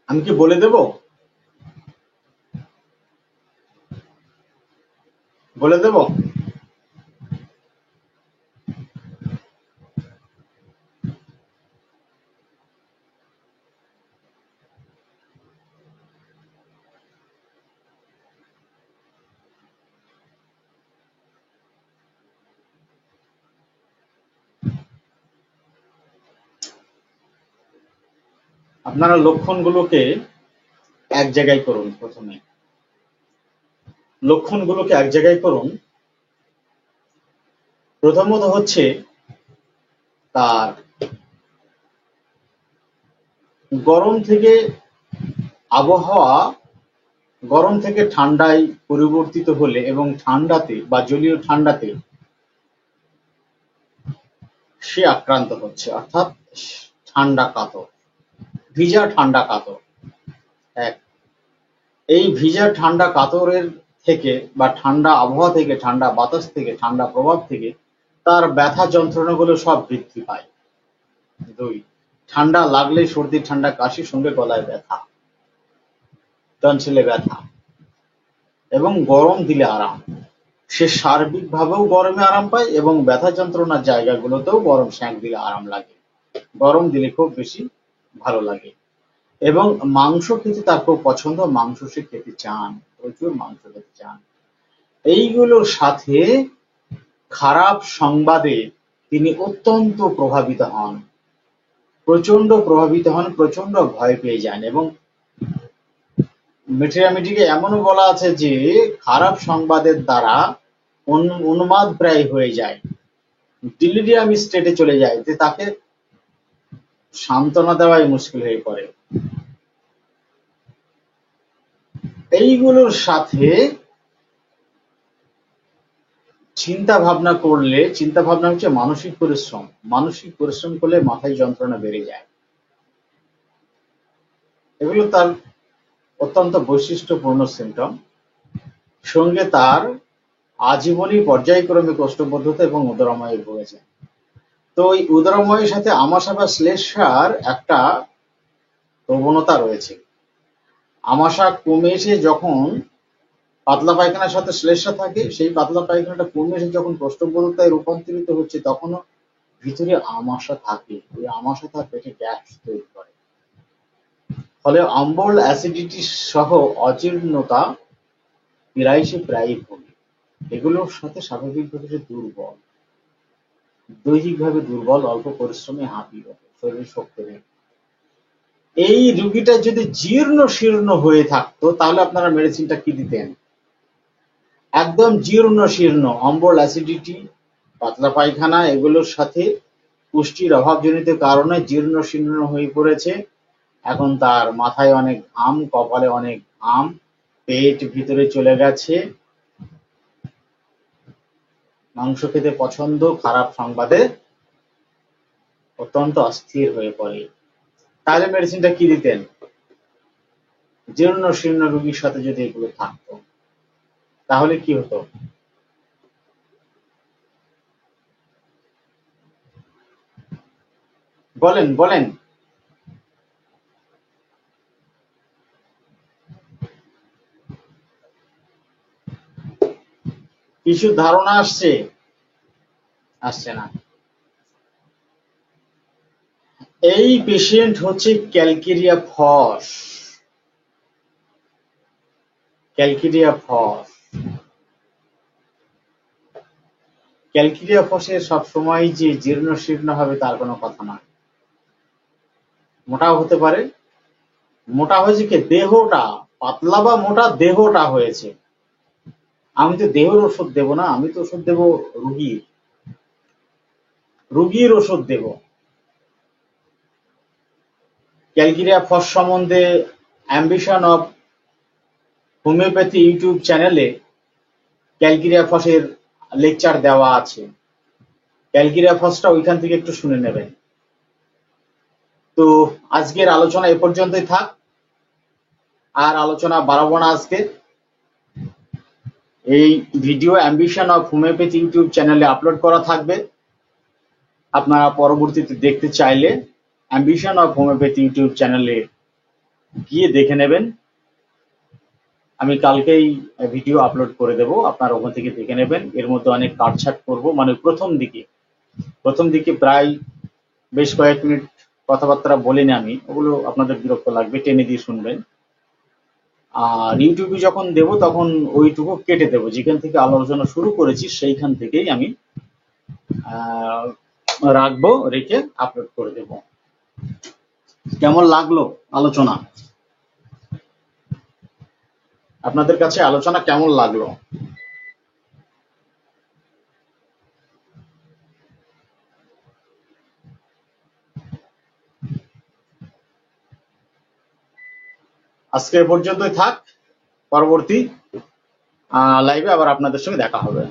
আমি কি বলে দেব? বলে দেব? আপনারা লক্ষণগুলোকে এক জায়গায় করুন। প্রথমত হচ্ছে তার গরম থেকে আবহাওয়া, গরম থেকে ঠান্ডায় পরিবর্তিত হলে এবং ঠান্ডাতে বা জলীয় ঠান্ডাতে সে আক্রান্ত হচ্ছে, অর্থাৎ ঠান্ডা কাতর, ভিজা ঠান্ডা কাতর। এক, এই ভিজা ঠান্ডা কাতরের থেকে বা ঠান্ডা আবহাওয়া থেকে, ঠান্ডা বাতাস থেকে, ঠান্ডা প্রভাব থেকে তার ব্যথা যন্ত্রণাগুলো সব বৃদ্ধি পায়। দুই, ঠান্ডা লাগলে সর্দি, ঠান্ডা, কাশি, সঙ্গে গলায় ব্যথা, টনসিলে ব্যথা, এবং গরম দিলে আরাম। সে সার্বিকভাবেও গরমে আরাম পায় এবং ব্যথা যন্ত্রণার জায়গাগুলোতেও গরম সেঁক দিলে আরাম লাগে, গরম দিলে খুব বেশি ভালো লাগে। এবং মাংস খেতে তার খুব পছন্দ, মাংস সে খেতে চান, প্রচুর মাংস খেতে চান। এইগুলোর সাথে খারাপ সংবাদে তিনি অত্যন্ত প্রভাবিত হন, প্রচন্ড ভয় পেয়ে যান। এবং মিঠিরামিঠিকে এমনও বলা আছে যে খারাপ সংবাদের দ্বারা উন্মাদ প্রায় হয়ে যায়, ডিলিরিয়াম স্টেটে চলে যায়, যে তাকে সান্ত্বনা দেওয়াই মুশকিল হয়ে পড়ে। এইগুলোর সাথে চিন্তা ভাবনা করলে, চিন্তা ভাবনা হচ্ছে মানসিক পরিশ্রম করলে মাথায় যন্ত্রণা বেড়ে যায়। এগুলো তার অত্যন্ত বৈশিষ্ট্যপূর্ণ সিমটম। সঙ্গে তার আজীবনই পর্যায়ক্রমে কোষ্ঠবদ্ধতা এবং উদরাময়ে ভুগেছে। তো এই উদরাময়ের সাথে আমাশা বা শ্লেষ্মার একটা প্রবণতা রয়েছে। আমাশা কমে এসে যখন পাতলা পায়খানার সাথে শ্লেষ্মা থাকে, সেই পাতলা পায়খানাটা কমে এসে যখন কোষ্ঠবদ্ধতায় রূপান্তরিত হচ্ছে, তখনও ভিতরে আমাশা থাকে। ওই আমাশা তার পেটে গ্যাস তৈরি করে। ফলে অম্বল, অ্যাসিডিটি সহ অজীর্ণতা, পীড়ায় সে প্রায়ই ভোগে। এগুলোর সাথে স্বাভাবিকভাবে সে দুর্বল, দৈহিকভাবে দুর্বল, অল্প পরিশ্রমে হাঁপিয়ে ওঠে, শরীর শক্তি নেই। এই রুগীটা যদি জীর্ণ শীর্ণ হয়ে থাকতো তাহলে আপনারা মেডিসিনটা কি দিতেন? একদম জীর্ণ শীর্ণ, অম্বল, অ্যাসিডিটি, পাতলা পায়খানা এগুলোর সাথে পুষ্টির অভাবজনিত কারণে জীর্ণ শীর্ণ হয়ে পড়েছে। এখন তার মাথায় অনেক ঘাম, কপালে অনেক ঘাম, পেট ভিতরে চলে গেছে, মাংস খেতে পছন্দ, খারাপ সংবাদে অত্যন্ত অস্থির হয়ে পড়ে। তাহলে মেডিসিনটা কি দিতেন? জীর্ণ শীর্ণ রোগীর সাথে যদি এগুলো থাকতো তাহলে কি হতো? বলেন বলেন। কিছু ধারণা আসছে? আসছে না। এই পেশেন্ট হচ্ছে calcarea phos. Calcarea phos, calcarea ফসের সবসময় যে জীর্ণ শীর্ণ হবে তার কোনো কথা না। মোটাও হতে পারে। মোটা হয়েছে কি? দেহটা পাতলা বা মোটা দেহটা হয়েছে। আমি তো দেহের ওষুধ দেব না, আমি তো ওষুধ দেব রুগীর। রুগীর ওষুধ দেব। ক্যালকেরিয়া ফস সম্বন্ধে অ্যাম্বিশন অফ হোমিওপ্যাথি ইউটিউব চ্যানেলে ক্যালকেরিয়া ফসের লেকচার দেওয়া আছে। ক্যালকেরিয়া ফসটা ওইখান থেকে একটু শুনে নেবেন। তো আজকের আলোচনা এ পর্যন্তই থাক, আর আলোচনা বাড়াবো না আজকে। এই video ambition of homeopathy YouTube চ্যানেলে আপলোড করা থাকবে। আপনারা পরবর্তীতে দেখতে চাইলে অ্যাম্বিশন অফ হোমিওপ্যাথি ইউটিউব চ্যানেলে গিয়ে দেখে নেবেন। আমি কালকেই ভিডিও আপলোড করে দেব, আপনারা ওখান থেকে দেখে নেবেন। এর মধ্যে অনেক কাটছাট করব, মানে প্রথম দিকে প্রায় বেশ কয়েক মিনিট কথাবার্তা বলিনি আমি, ওগুলো আপনাদের বিরক্ত লাগবে, টেনে দিয়ে শুনবেন। আর ইউটিউবে যখন দেব তখন ওইটুকু কেটে দেবো, যেখান থেকে আলোচনা শুরু করেছি সেইখান থেকেই আমি রাখবো, রেখে আপলোড করে দেব। কেমন লাগলো আলোচনা? আপনাদের কাছে আলোচনা কেমন লাগলো? আজকে এ পর্যন্তই থাক, পরবর্তী লাইভে আবার আপনাদের সঙ্গে দেখা হবে।